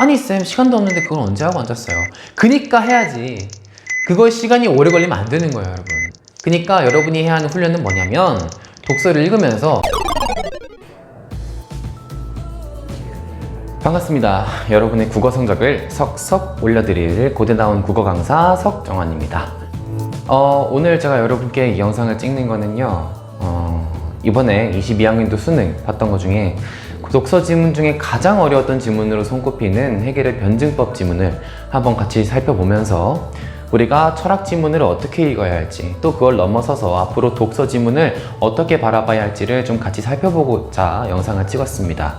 아니 쌤 시간도 없는데 그걸 언제 하고 앉았어요? 그니까 해야지. 그걸 시간이 오래 걸리면 안 되는 거예요, 여러분. 그니까 여러분이 해야 하는 훈련은 뭐냐면 독서를 읽으면서 반갑습니다. 여러분의 국어 성적을 석석 올려드릴 고대나온 국어 강사 석정환입니다. 오늘 제가 여러분께 이 영상을 찍는 거는요, 이번에 22학년도 수능 봤던 것 중에 독서 지문 중에 가장 어려웠던 지문으로 손꼽히는 해겔의 변증법 지문을 한번 같이 살펴보면서 우리가 철학 지문을 어떻게 읽어야 할지, 또 그걸 넘어서서 앞으로 독서 지문을 어떻게 바라봐야 할지를 좀 같이 살펴보고자 영상을 찍었습니다.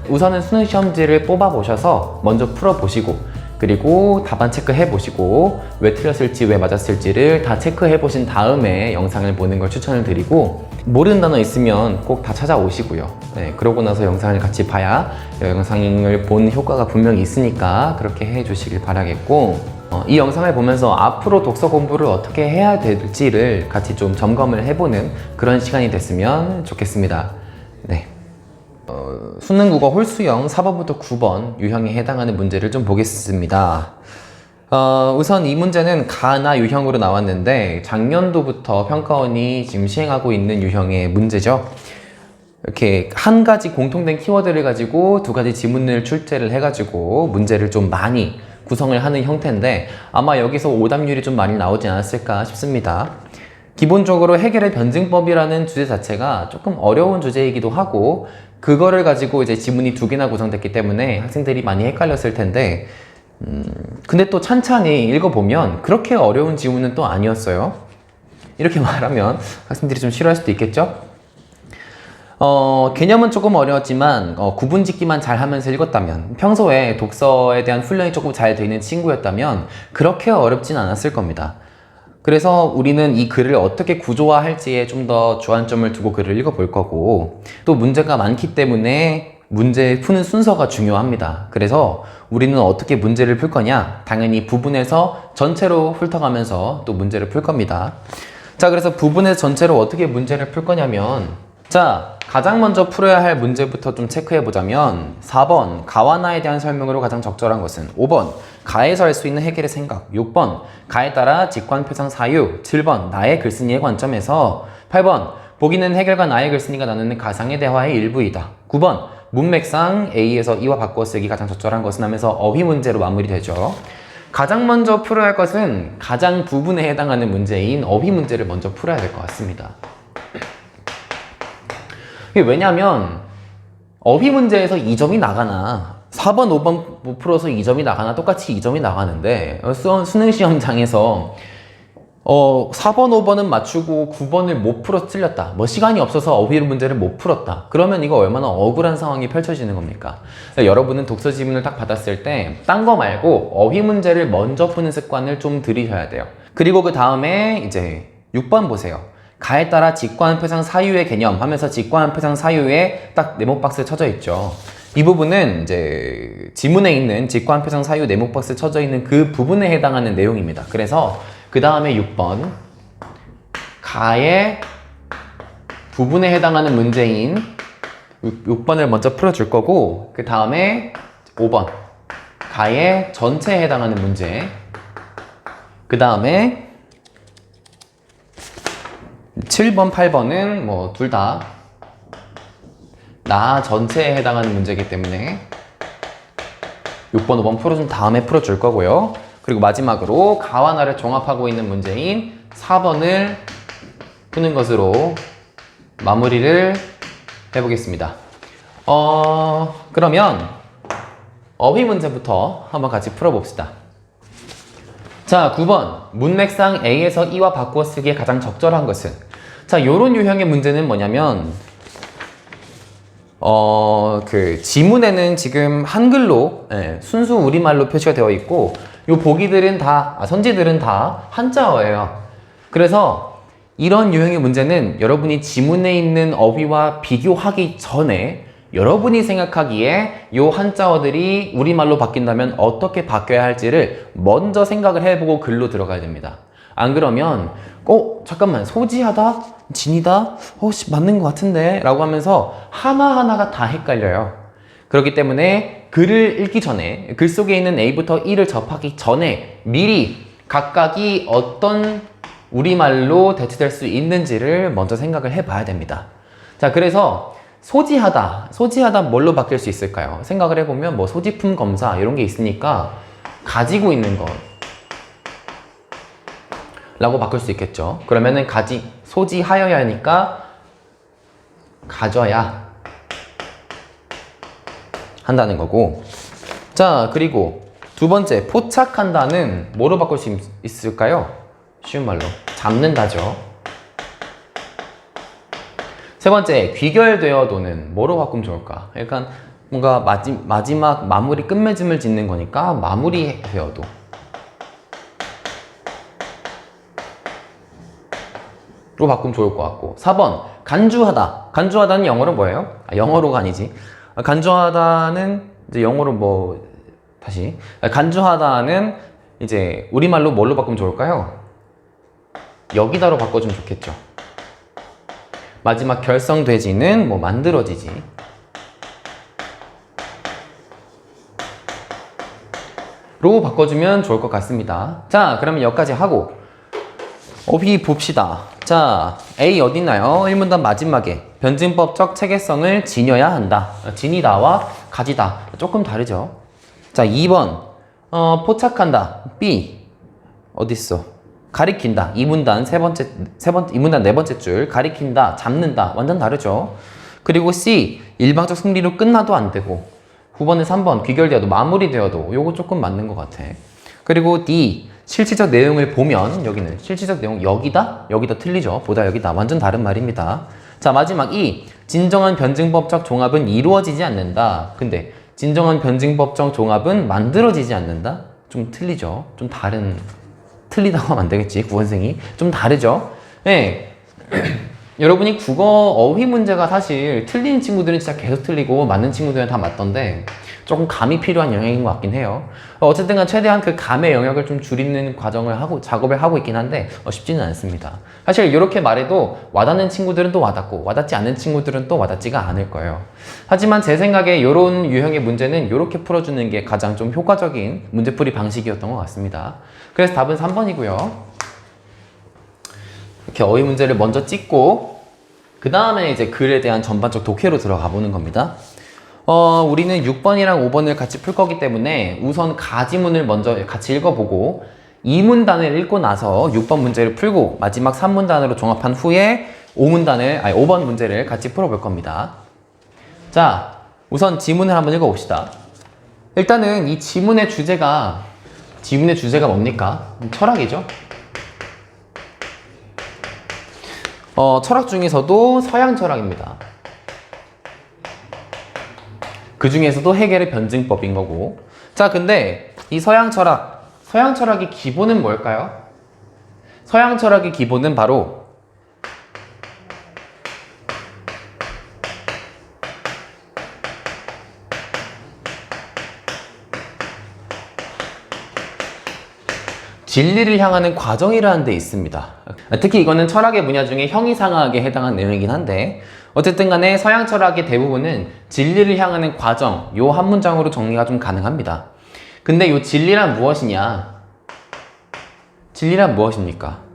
우선은 수능 시험지를 뽑아 보셔서 먼저 풀어 보시고, 그리고 답안 체크해 보시고 왜 틀렸을지 왜 맞았을지를 다 체크해 보신 다음에 영상을 보는 걸 추천을 드리고, 모르는 단어 있으면 꼭 다 찾아오시고요. 네, 그러고 나서 영상을 같이 봐야 영상을 본 효과가 분명히 있으니까 그렇게 해 주시길 바라겠고, 이 영상을 보면서 앞으로 독서 공부를 어떻게 해야 될지를 같이 좀 점검을 해보는 그런 시간이 됐으면 좋겠습니다. 네. 수능 국어 홀수형 4번부터 9번 유형에 해당하는 문제를 좀 보겠습니다. 우선 이 문제는 가나 유형으로 나왔는데 작년도부터 평가원이 지금 시행하고 있는 유형의 문제죠. 이렇게 한 가지 공통된 키워드를 가지고 두 가지 지문을 출제를 해가지고 문제를 좀 많이 구성을 하는 형태인데, 아마 여기서 오답률이 좀 많이 나오지 않았을까 싶습니다. 기본적으로 해겔의 변증법이라는 주제 자체가 조금 어려운 주제이기도 하고, 그거를 가지고 이제 지문이 두 개나 구성됐기 때문에 학생들이 많이 헷갈렸을 텐데, 근데 또 찬찬히 읽어보면 그렇게 어려운 지문은 또 아니었어요. 이렇게 말하면 학생들이 좀 싫어할 수도 있겠죠? 개념은 조금 어려웠지만 구분 짓기만 잘 하면서 읽었다면, 평소에 독서에 대한 훈련이 조금 잘 되어 있는 친구였다면 그렇게 어렵진 않았을 겁니다. 그래서 우리는 이 글을 어떻게 구조화할지에 좀 더 주안점을 두고 글을 읽어볼 거고, 또 문제가 많기 때문에 문제 푸는 순서가 중요합니다. 그래서 우리는 어떻게 문제를 풀 거냐? 당연히 부분에서 전체로 훑어가면서 또 문제를 풀 겁니다. 자, 그래서 부분에서 전체로 어떻게 문제를 풀 거냐면, 자, 가장 먼저 풀어야 할 문제부터 좀 체크해 보자면, 4번 가와나에 대한 설명으로 가장 적절한 것은, 5번 가에서 할 수 있는 해겔의 생각, 6번 가에 따라 직관 표상 사유, 7번 나의 글쓴이의 관점에서, 8번 보기는 해겔과 나의 글쓴이가 나누는 가상의 대화의 일부이다, 9번 문맥상 A에서 E와 바꾸어 쓰기 가장 적절한 것은 하면서 어휘 문제로 마무리되죠. 가장 먼저 풀어야 할 것은 가장 부분에 해당하는 문제인 어휘 문제를 먼저 풀어야 될 것 같습니다. 왜냐면 어휘 문제에서 2점이 나가나 4번, 5번 못 풀어서 2점이 나가나 똑같이 2점이 나가는데, 수능 시험장에서 4번, 5번은 맞추고 9번을 못 풀어서 틀렸다, 뭐 시간이 없어서 어휘 문제를 못 풀었다, 그러면 이거 얼마나 억울한 상황이 펼쳐지는 겁니까? 그러니까 여러분은 독서 지문을 딱 받았을 때 딴 거 말고 어휘 문제를 먼저 푸는 습관을 좀 들이셔야 돼요. 그리고 그 다음에 이제 6번 보세요. 가에 따라 직관 표상 사유의 개념 하면서 직관 표상 사유에 딱 네모 박스 쳐져 있죠. 이 부분은 이제 지문에 있는 직관 표상 사유 네모 박스 쳐져 있는 그 부분에 해당하는 내용입니다. 그래서 그 다음에 6번 가의 부분에 해당하는 문제인 6번을 먼저 풀어줄 거고, 그 다음에 5번 가의 전체에 해당하는 문제, 그 다음에 7번, 8번은 뭐 둘 다 나 전체에 해당하는 문제이기 때문에 6번, 5번 풀어준 다음에 풀어줄 거고요. 그리고 마지막으로 가와 나를 종합하고 있는 문제인 4번을 푸는 것으로 마무리를 해보겠습니다. 그러면 어휘 문제부터 한번 같이 풀어봅시다. 자, 9번 문맥상 A에서 E와 바꾸어 쓰기에 가장 적절한 것은, 자, 요런 유형의 문제는 뭐냐면 그 지문에는 지금 한글로, 순수 우리말로 표시가 되어 있고, 요 보기들은 다, 선지들은 다 한자어예요. 그래서 이런 유형의 문제는 여러분이 지문에 있는 어휘와 비교하기 전에 여러분이 생각하기에 요 한자어들이 우리말로 바뀐다면 어떻게 바뀌어야 할지를 먼저 생각을 해보고 글로 들어가야 됩니다. 안 그러면 잠깐만, 소지하다? 진이다? 맞는 것 같은데? 라고 하면서 하나하나가 다 헷갈려요. 그렇기 때문에 글을 읽기 전에, 글 속에 있는 A부터 E를 접하기 전에 미리 각각이 어떤 우리말로 대체될 수 있는지를 먼저 생각을 해봐야 됩니다. 자, 그래서 소지하다 뭘로 바뀔 수 있을까요? 생각을 해보면 뭐 소지품 검사 이런 게 있으니까 가지고 있는 것 라고 바꿀 수 있겠죠. 그러면은 소지하여야 하니까 가져야 한다는 거고. 자, 그리고 두 번째, 포착한다는 뭐로 바꿀 수 있을까요? 쉬운 말로 잡는다죠. 세 번째, 귀결되어도는 뭐로 바꾸면 좋을까? 그러니까 뭔가 마지막 마무리 끝맺음을 짓는 거니까 마무리되어도 로 바꾸면 좋을 것 같고. 4번, 간주하다는 영어로 뭐예요? 영어로가 아니지. 간주하다는 이제 영어로 간주하다는 이제 우리말로 뭘로 바꾸면 좋을까요? 여기다로 바꿔주면 좋겠죠. 마지막 결성되지는 만들어지지. 로 바꿔주면 좋을 것 같습니다. 자, 그러면 여기까지 하고 어휘 봅시다. 자, A 어딨나요? 1문단 마지막에 변증법적 체계성을 지녀야 한다. 지니다와 가지다 조금 다르죠. 자, 2번 포착한다. B 어딨어? 가리킨다. 2문단 네 번째 줄 가리킨다, 잡는다 완전 다르죠. 그리고 C 일방적 승리로 끝나도 안 되고, 9번에 3번 귀결되어도 마무리되어도 요거 조금 맞는 것 같아. 그리고 D 실질적 내용을 보면 여기는 실질적 내용 여기다 틀리죠. 보다 여기다 완전 다른 말입니다. 자, 마지막 E 진정한 변증법적 종합은 이루어지지 않는다. 근데 진정한 변증법적 종합은 만들어지지 않는다? 좀 틀리죠. 좀 틀리다고 하면 안 되겠지. 국어선생이 좀 다르죠. 네. 여러분이 국어 어휘 문제가 사실 틀리는 친구들은 진짜 계속 틀리고 맞는 친구들은 다 맞던데 조금 감이 필요한 영역인 것 같긴 해요. 어쨌든 간 최대한 그 감의 영역을 좀 줄이는 작업을 하고 있긴 한데 쉽지는 않습니다. 사실 이렇게 말해도 와닿는 친구들은 또 와닿고 와닿지 않는 친구들은 또 와닿지가 않을 거예요. 하지만 제 생각에 이런 유형의 문제는 이렇게 풀어주는 게 가장 좀 효과적인 문제풀이 방식이었던 것 같습니다. 그래서 답은 3번이고요. 이렇게 어휘 문제를 먼저 찍고 그 다음에 이제 글에 대한 전반적 독해로 들어가 보는 겁니다. 우리는 6번이랑 5번을 같이 풀 거기 때문에 우선 가지문을 먼저 같이 읽어보고 2문단을 읽고 나서 6번 문제를 풀고 마지막 3문단으로 종합한 후에 5번 문제를 같이 풀어볼 겁니다. 자, 우선 지문을 한번 읽어봅시다. 일단은 이 지문의 주제가 뭡니까? 철학이죠. 철학 중에서도 서양 철학입니다. 그 중에서도 해겔의 변증법인 거고. 자, 근데 이 서양 철학의 기본은 뭘까요? 서양 철학의 기본은 바로 진리를 향하는 과정이라는 데 있습니다. 특히 이거는 철학의 분야 중에 형이상학에 해당하는 내용이긴 한데 어쨌든 간에 서양 철학의 대부분은 진리를 향하는 과정, 요 한 문장으로 정리가 좀 가능합니다. 근데 요 진리란 무엇이냐? 진리란 무엇입니까?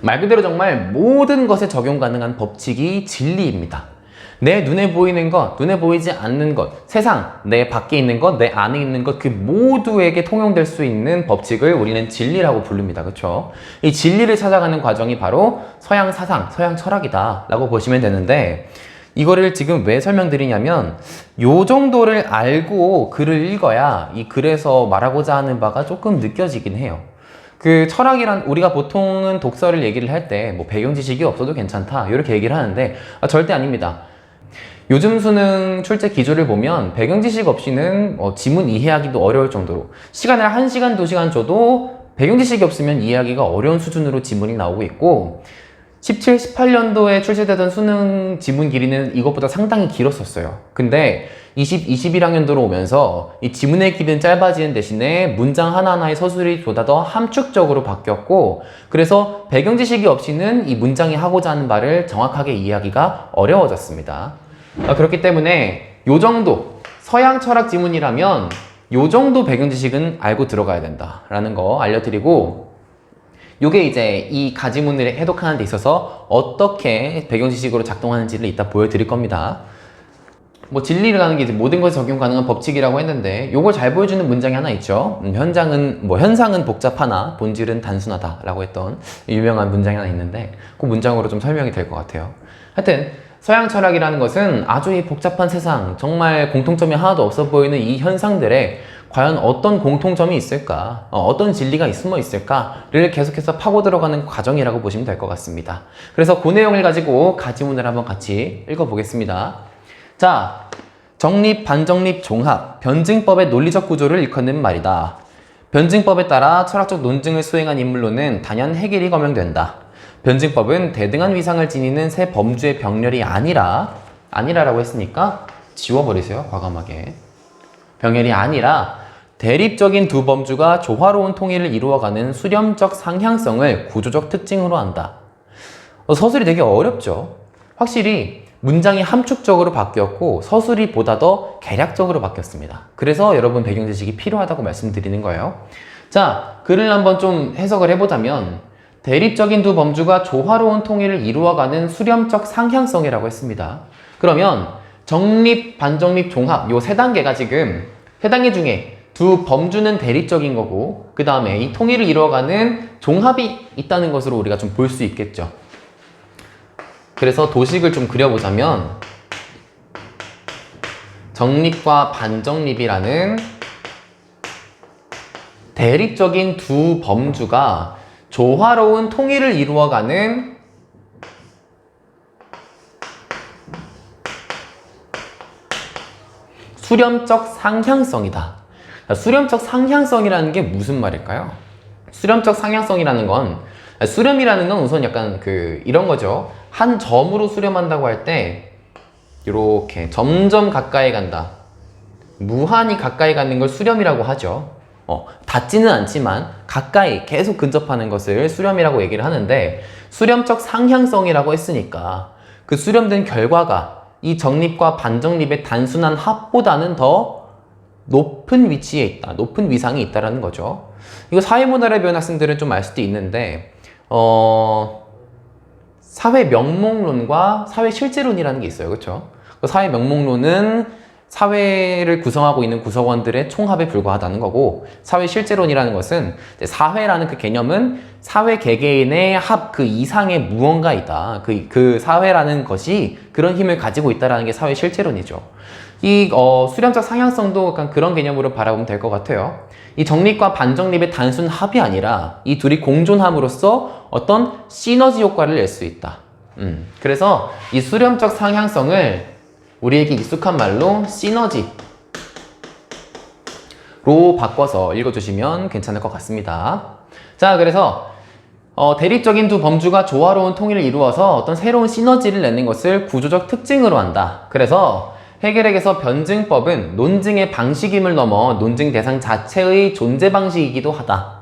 말 그대로 정말 모든 것에 적용 가능한 법칙이 진리입니다. 내 눈에 보이는 것, 눈에 보이지 않는 것, 세상, 내 밖에 있는 것, 내 안에 있는 것, 그 모두에게 통용될 수 있는 법칙을 우리는 진리라고 부릅니다. 그렇죠? 이 진리를 찾아가는 과정이 바로 서양 사상, 서양 철학이다 라고 보시면 되는데 이거를 지금 왜 설명드리냐면 요 정도를 알고 글을 읽어야 이 글에서 말하고자 하는 바가 조금 느껴지긴 해요. 그 철학이란 우리가 보통은 독서를 얘기를 할 때 뭐 배경 지식이 없어도 괜찮다 이렇게 얘기를 하는데 절대 아닙니다. 요즘 수능 출제 기조를 보면 배경 지식 없이는 지문 이해하기도 어려울 정도로 시간을 1시간, 2시간 줘도 배경 지식이 없으면 이해하기가 어려운 수준으로 지문이 나오고 있고 17, 18년도에 출시되던 수능 지문 길이는 이것보다 상당히 길었었어요. 근데 20, 21학년도로 오면서 이 지문의 길이는 짧아지는 대신에 문장 하나하나의 서술이 보다 더 함축적으로 바뀌었고, 그래서 배경 지식이 없이는 이 문장이 하고자 하는 말을 정확하게 이해하기가 어려워졌습니다. 그렇기 때문에 요 정도 서양 철학 지문이라면 요 정도 배경 지식은 알고 들어가야 된다라는 거 알려드리고, 요게 이제 이 가지문을 해독하는 데 있어서 어떻게 배경 지식으로 작동하는지를 이따 보여드릴 겁니다. 뭐 진리라는 게 이제 모든 것에 적용 가능한 법칙이라고 했는데, 요걸 잘 보여주는 문장이 하나 있죠. 현상은 복잡하나 본질은 단순하다라고 했던 유명한 문장이 하나 있는데, 그 문장으로 좀 설명이 될 것 같아요. 하여튼 서양 철학이라는 것은 아주 이 복잡한 세상, 정말 공통점이 하나도 없어 보이는 이 현상들에 과연 어떤 공통점이 있을까, 어떤 진리가 숨어 있을까를 계속해서 파고 들어가는 과정이라고 보시면 될 것 같습니다. 그래서 그 내용을 가지고 가지문을 한번 같이 읽어보겠습니다. 자, 정립, 반정립, 종합, 변증법의 논리적 구조를 일컫는 말이다. 변증법에 따라 철학적 논증을 수행한 인물로는 단연 해겔이 거명된다. 변증법은 대등한 위상을 지니는 새 범주의 병렬이 아니라라고 했으니까 지워버리세요, 과감하게. 병렬이 아니라 대립적인 두 범주가 조화로운 통일을 이루어가는 수렴적 상향성을 구조적 특징으로 한다. 서술이 되게 어렵죠. 확실히 문장이 함축적으로 바뀌었고 서술이 보다 더 개략적으로 바뀌었습니다. 그래서 여러분 배경 지식이 필요하다고 말씀드리는 거예요. 자, 글을 한번 좀 해석을 해보자면, 대립적인 두 범주가 조화로운 통일을 이루어가는 수렴적 상향성이라고 했습니다. 그러면 정립, 반정립, 종합 요 세 단계가 지금 세 단계 중에 두 범주는 대립적인 거고, 그 다음에 이 통일을 이루어가는 종합이 있다는 것으로 우리가 좀 볼 수 있겠죠. 그래서 도식을 좀 그려보자면, 정립과 반정립이라는 대립적인 두 범주가 조화로운 통일을 이루어가는 수렴적 상향성이다. 수렴적 상향성이라는 게 무슨 말일까요? 수렴적 상향성이라는 건, 수렴이라는 건 우선 약간 이런 거죠. 한 점으로 수렴한다고 할 때 이렇게 점점 가까이 간다, 무한히 가까이 가는 걸 수렴이라고 하죠. 닿지는 않지만 가까이 계속 근접하는 것을 수렴이라고 얘기를 하는데, 수렴적 상향성이라고 했으니까 그 수렴된 결과가 이 정립과 반정립의 단순한 합보다는 더 높은 위치에 있다, 높은 위상이 있다라는 거죠. 이거 사회문화를 배운 학생들은 좀 알 수도 있는데, 사회 명목론과 사회 실제론이라는 게 있어요. 그렇죠? 사회 명목론은 사회를 구성하고 있는 구성원들의 총합에 불과하다는 거고, 사회 실제론이라는 것은 사회라는 그 개념은 사회 개개인의 합 그 이상의 무언가이다. 그 사회라는 것이 그런 힘을 가지고 있다는 게 사회 실제론이죠. 이 수렴적 상향성도 약간 그런 개념으로 바라보면 될 것 같아요. 이 정립과 반정립의 단순 합이 아니라 이 둘이 공존함으로써 어떤 시너지 효과를 낼 수 있다. 그래서 이 수렴적 상향성을 우리에게 익숙한 말로 시너지로 바꿔서 읽어주시면 괜찮을 것 같습니다. 자, 그래서 대립적인 두 범주가 조화로운 통일을 이루어서 어떤 새로운 시너지를 내는 것을 구조적 특징으로 한다. 그래서 해겔에게서 변증법은 논증의 방식임을 넘어 논증 대상 자체의 존재 방식이기도 하다.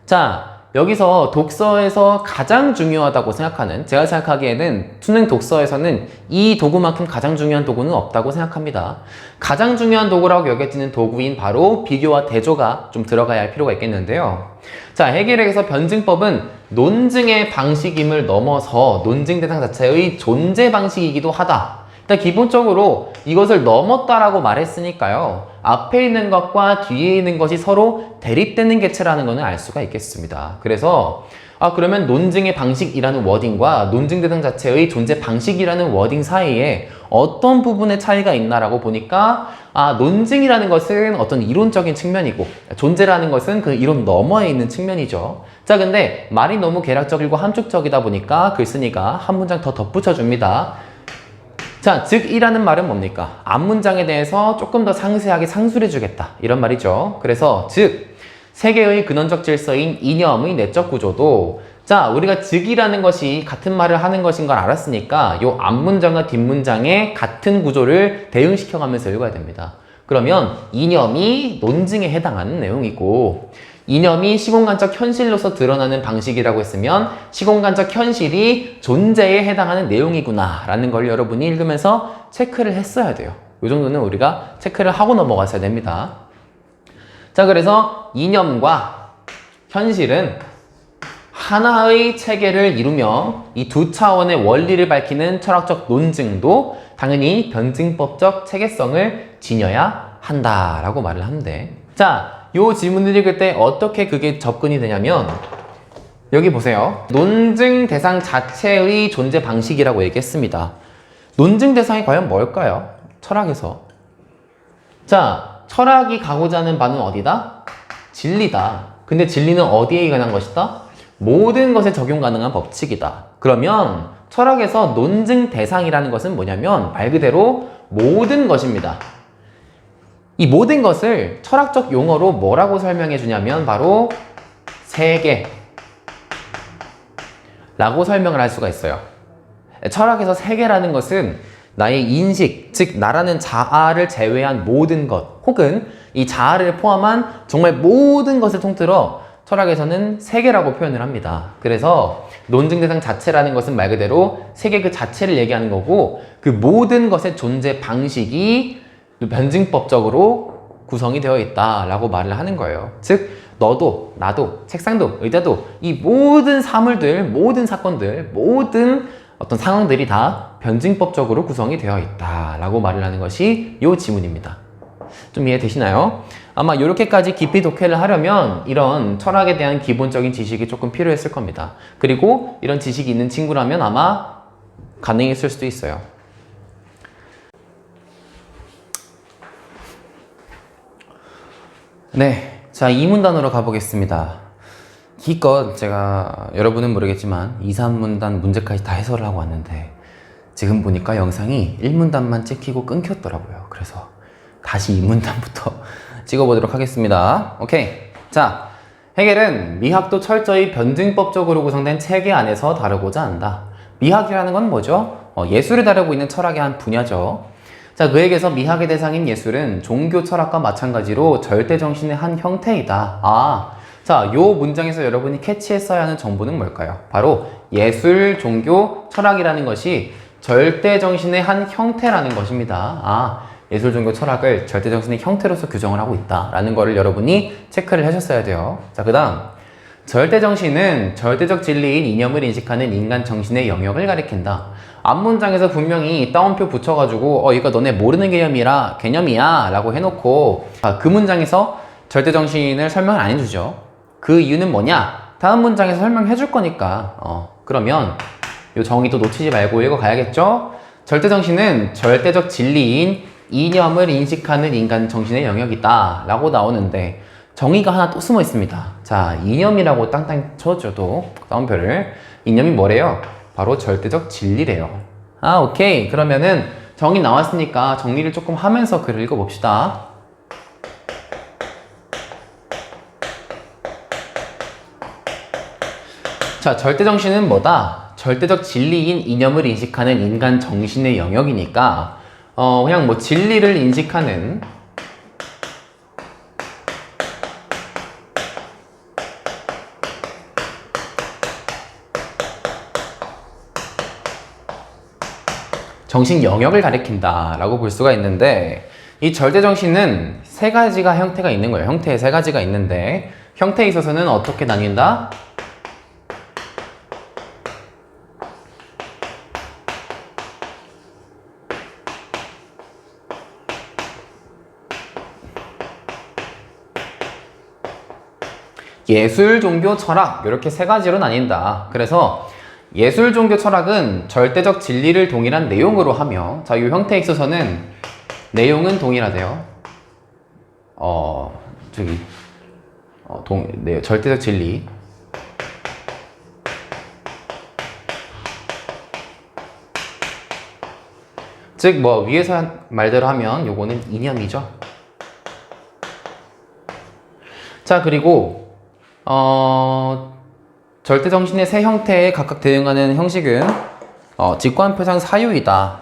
자, 여기서 독서에서 가장 중요하다고 생각하는, 제가 생각하기에는 수능 독서에서는 이 도구만큼 가장 중요한 도구는 없다고 생각합니다. 가장 중요한 도구라고 여겨지는 도구인 바로 비교와 대조가 좀 들어가야 할 필요가 있겠는데요. 자, 해겔에게서 변증법은 논증의 방식임을 넘어서 논증 대상 자체의 존재 방식이기도 하다. 일단 기본적으로 이것을 넘었다라고 말했으니까요, 앞에 있는 것과 뒤에 있는 것이 서로 대립되는 개체라는 것을 알 수가 있겠습니다. 그래서 그러면 논증의 방식이라는 워딩과 논증 대상 자체의 존재 방식이라는 워딩 사이에 어떤 부분의 차이가 있나라고 보니까, 논증이라는 것은 어떤 이론적인 측면이고 존재라는 것은 그 이론 너머에 있는 측면이죠. 자, 근데 말이 너무 개략적이고 함축적이다 보니까 글쓴이가 한 문장 더 덧붙여 줍니다. 자, 즉 이라는 말은 뭡니까? 앞문장에 대해서 조금 더 상세하게 상술해 주겠다, 이런 말이죠. 그래서 즉 세계의 근원적 질서인 이념의 내적 구조도 자, 우리가 즉이라는 것이 같은 말을 하는 것인 걸 알았으니까 요 앞문장과 뒷문장의 같은 구조를 대응시켜가면서 읽어야 됩니다. 그러면 이념이 논증에 해당하는 내용이고, 이념이 시공간적 현실로서 드러나는 방식이라고 했으면 시공간적 현실이 존재에 해당하는 내용이구나 라는 걸 여러분이 읽으면서 체크를 했어야 돼요. 이 정도는 우리가 체크를 하고 넘어갔어야 됩니다. 자, 그래서 이념과 현실은 하나의 체계를 이루며 이 두 차원의 원리를 밝히는 철학적 논증도 당연히 변증법적 체계성을 지녀야 한다라고 말을 하는데, 자, 요 질문을 읽을 때 어떻게 그게 접근이 되냐면, 여기 보세요. 논증 대상 자체의 존재 방식이라고 얘기했습니다. 논증 대상이 과연 뭘까요? 철학에서. 자, 철학이 가고자 하는 바는 어디다? 진리다. 근데 진리는 어디에 관한 것이다? 모든 것에 적용 가능한 법칙이다. 그러면 철학에서 논증 대상이라는 것은 뭐냐면 말 그대로 모든 것입니다. 이 모든 것을 철학적 용어로 뭐라고 설명해 주냐면 바로 세계라고 설명을 할 수가 있어요. 철학에서 세계라는 것은 나의 인식, 즉 나라는 자아를 제외한 모든 것, 혹은 이 자아를 포함한 정말 모든 것을 통틀어 철학에서는 세계라고 표현을 합니다. 그래서 논증 대상 자체라는 것은 말 그대로 세계 그 자체를 얘기하는 거고, 그 모든 것의 존재 방식이 변증법적으로 구성이 되어 있다라고 말을 하는 거예요. 즉 너도 나도 책상도 의자도 이 모든 사물들, 모든 사건들, 모든 어떤 상황들이 다 변증법적으로 구성이 되어 있다라고 말을 하는 것이 이 지문입니다. 좀 이해되시나요? 아마 이렇게까지 깊이 독해를 하려면 이런 철학에 대한 기본적인 지식이 조금 필요했을 겁니다. 그리고 이런 지식이 있는 친구라면 아마 가능했을 수도 있어요. 네, 자, 이문단으로 가보겠습니다. 기껏 제가 여러분은 모르겠지만 2, 3문단 문제까지 다 해설을 하고 왔는데 지금 보니까 영상이 1문단만 찍히고 끊겼더라고요. 그래서 다시 2문단부터 찍어보도록 하겠습니다. 오케이. 자, 헤겔은 미학도 철저히 변증법적으로 구성된 체계 안에서 다루고자 한다. 미학이라는 건 뭐죠? 예술을 다루고 있는 철학의 한 분야죠. 자, 그에게서 미학의 대상인 예술은 종교 철학과 마찬가지로 절대정신의 한 형태이다. 자, 요 문장에서 여러분이 캐치했어야 하는 정보는 뭘까요? 바로 예술, 종교, 철학이라는 것이 절대정신의 한 형태라는 것입니다. 예술, 종교, 철학을 절대정신의 형태로서 규정을 하고 있다라는 거를 여러분이 체크를 하셨어야 돼요. 자, 그 다음 절대정신은 절대적 진리인 이념을 인식하는 인간 정신의 영역을 가리킨다. 앞문장에서 분명히 따옴표 붙여가지고 이거 너네 모르는 개념이야 라고 해놓고 그 문장에서 절대정신을 설명을 안 해주죠. 그 이유는 뭐냐? 다음 문장에서 설명해 줄 거니까 그러면 이 정의도 놓치지 말고 읽어가야겠죠? 절대정신은 절대적 진리인 이념을 인식하는 인간 정신의 영역이다 라고 나오는데 정의가 하나 또 숨어 있습니다. 자, 이념이라고 땅땅 쳐줘도 따옴표를, 이념이 뭐래요? 바로 절대적 진리래요. 오케이. 그러면은 정의 나왔으니까 정리를 조금 하면서 글을 읽어봅시다. 자, 절대정신은 뭐다? 절대적 진리인 이념을 인식하는 인간 정신의 영역이니까 그냥 뭐 진리를 인식하는 정신 영역을 가리킨다 라고 볼 수가 있는데, 이 절대정신은 세 가지가 형태가 있는 거예요. 형태에 세 가지가 있는데 형태에 있어서는 어떻게 나뉜다? 예술, 종교, 철학 이렇게 세 가지로 나뉜다. 그래서 예술, 종교, 철학은 절대적 진리를 동일한 내용으로 하며, 자, 이 형태에 있어서는 내용은 동일하대요. 절대적 진리. 즉, 뭐 위에서 한 말대로 하면 요거는 이념이죠. 자, 그리고 절대정신의 세 형태에 각각 대응하는 형식은 직관, 표상, 사유이다.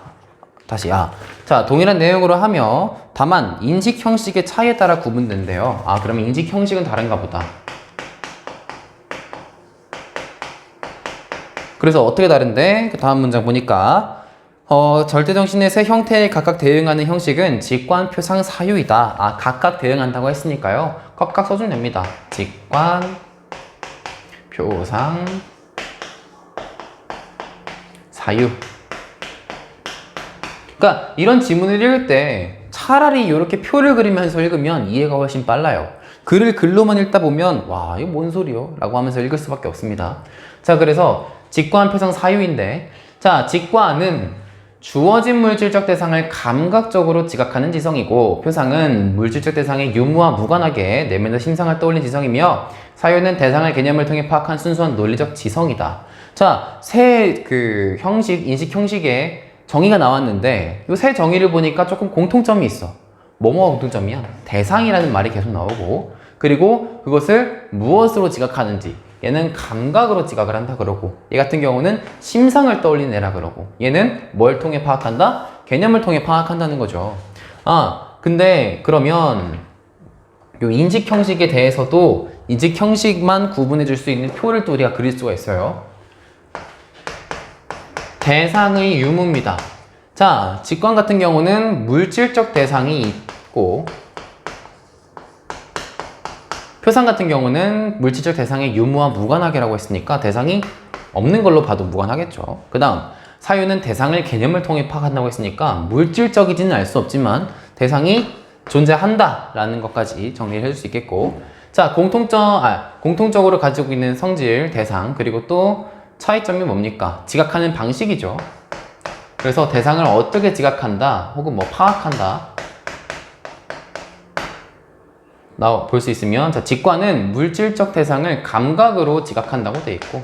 자, 동일한 내용으로 하며 다만 인식 형식의 차이에 따라 구분된대요. 그러면 인식 형식은 다른가 보다. 그래서 어떻게 다른데? 그 다음 문장 보니까 절대정신의 세 형태에 각각 대응하는 형식은 직관, 표상, 사유이다. 각각 대응한다고 했으니까요. 각각 써주면 됩니다. 직관, 표상, 사유. 그러니까 이런 지문을 읽을 때 차라리 이렇게 표를 그리면서 읽으면 이해가 훨씬 빨라요. 글을 글로만 읽다 보면 와, 이거 뭔 소리요? 라고 하면서 읽을 수밖에 없습니다. 자, 그래서 직관, 표상, 사유인데, 자, 직관은 주어진 물질적 대상을 감각적으로 지각하는 지성이고, 표상은 물질적 대상의 유무와 무관하게 내면의 심상을 떠올린 지성이며, 사유는 대상의 개념을 통해 파악한 순수한 논리적 지성이다. 자, 세 형식, 인식 형식의 정의가 나왔는데 이 세 정의를 보니까 조금 공통점이 있어. 뭐뭐가 공통점이야? 대상이라는 말이 계속 나오고, 그리고 그것을 무엇으로 지각하는지, 얘는 감각으로 지각을 한다 그러고, 얘 같은 경우는 심상을 떠올리는 애라 그러고, 얘는 뭘 통해 파악한다? 개념을 통해 파악한다는 거죠. 근데 그러면 요 인식 형식에 대해서도 인식 형식만 구분해 줄 수 있는 표를 또 우리가 그릴 수가 있어요. 대상의 유무입니다. 자, 직관 같은 경우는 물질적 대상이 있고, 표상 같은 경우는 물질적 대상의 유무와 무관하게라고 했으니까 대상이 없는 걸로 봐도 무관하겠죠. 그 다음, 사유는 대상을 개념을 통해 파악한다고 했으니까 물질적이지는 알 수 없지만 대상이 존재한다 라는 것까지 정리를 해줄 수 있겠고, 자, 공통적으로 가지고 있는 성질, 대상, 그리고 또 차이점이 뭡니까? 지각하는 방식이죠. 그래서 대상을 어떻게 지각한다, 혹은 뭐 파악한다 볼 수 있으면, 자, 직관은 물질적 대상을 감각으로 지각한다고 돼 있고,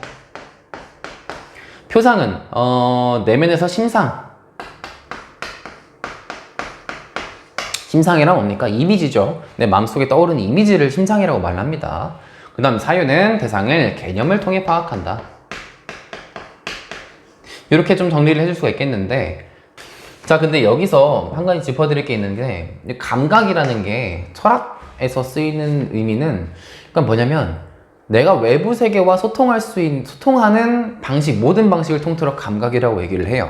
표상은 내면에서 심상이란 뭡니까? 이미지죠. 내 마음속에 떠오르는 이미지를 심상이라고 말합니다. 그 다음 사유는 대상을 개념을 통해 파악한다. 이렇게 좀 정리를 해줄 수가 있겠는데, 자, 근데 여기서 한 가지 짚어드릴 게 있는데, 감각이라는 게 철학에서 쓰이는 의미는, 그러니까 뭐냐면 내가 외부 세계와 소통하는 방식, 모든 방식을 통틀어 감각이라고 얘기를 해요.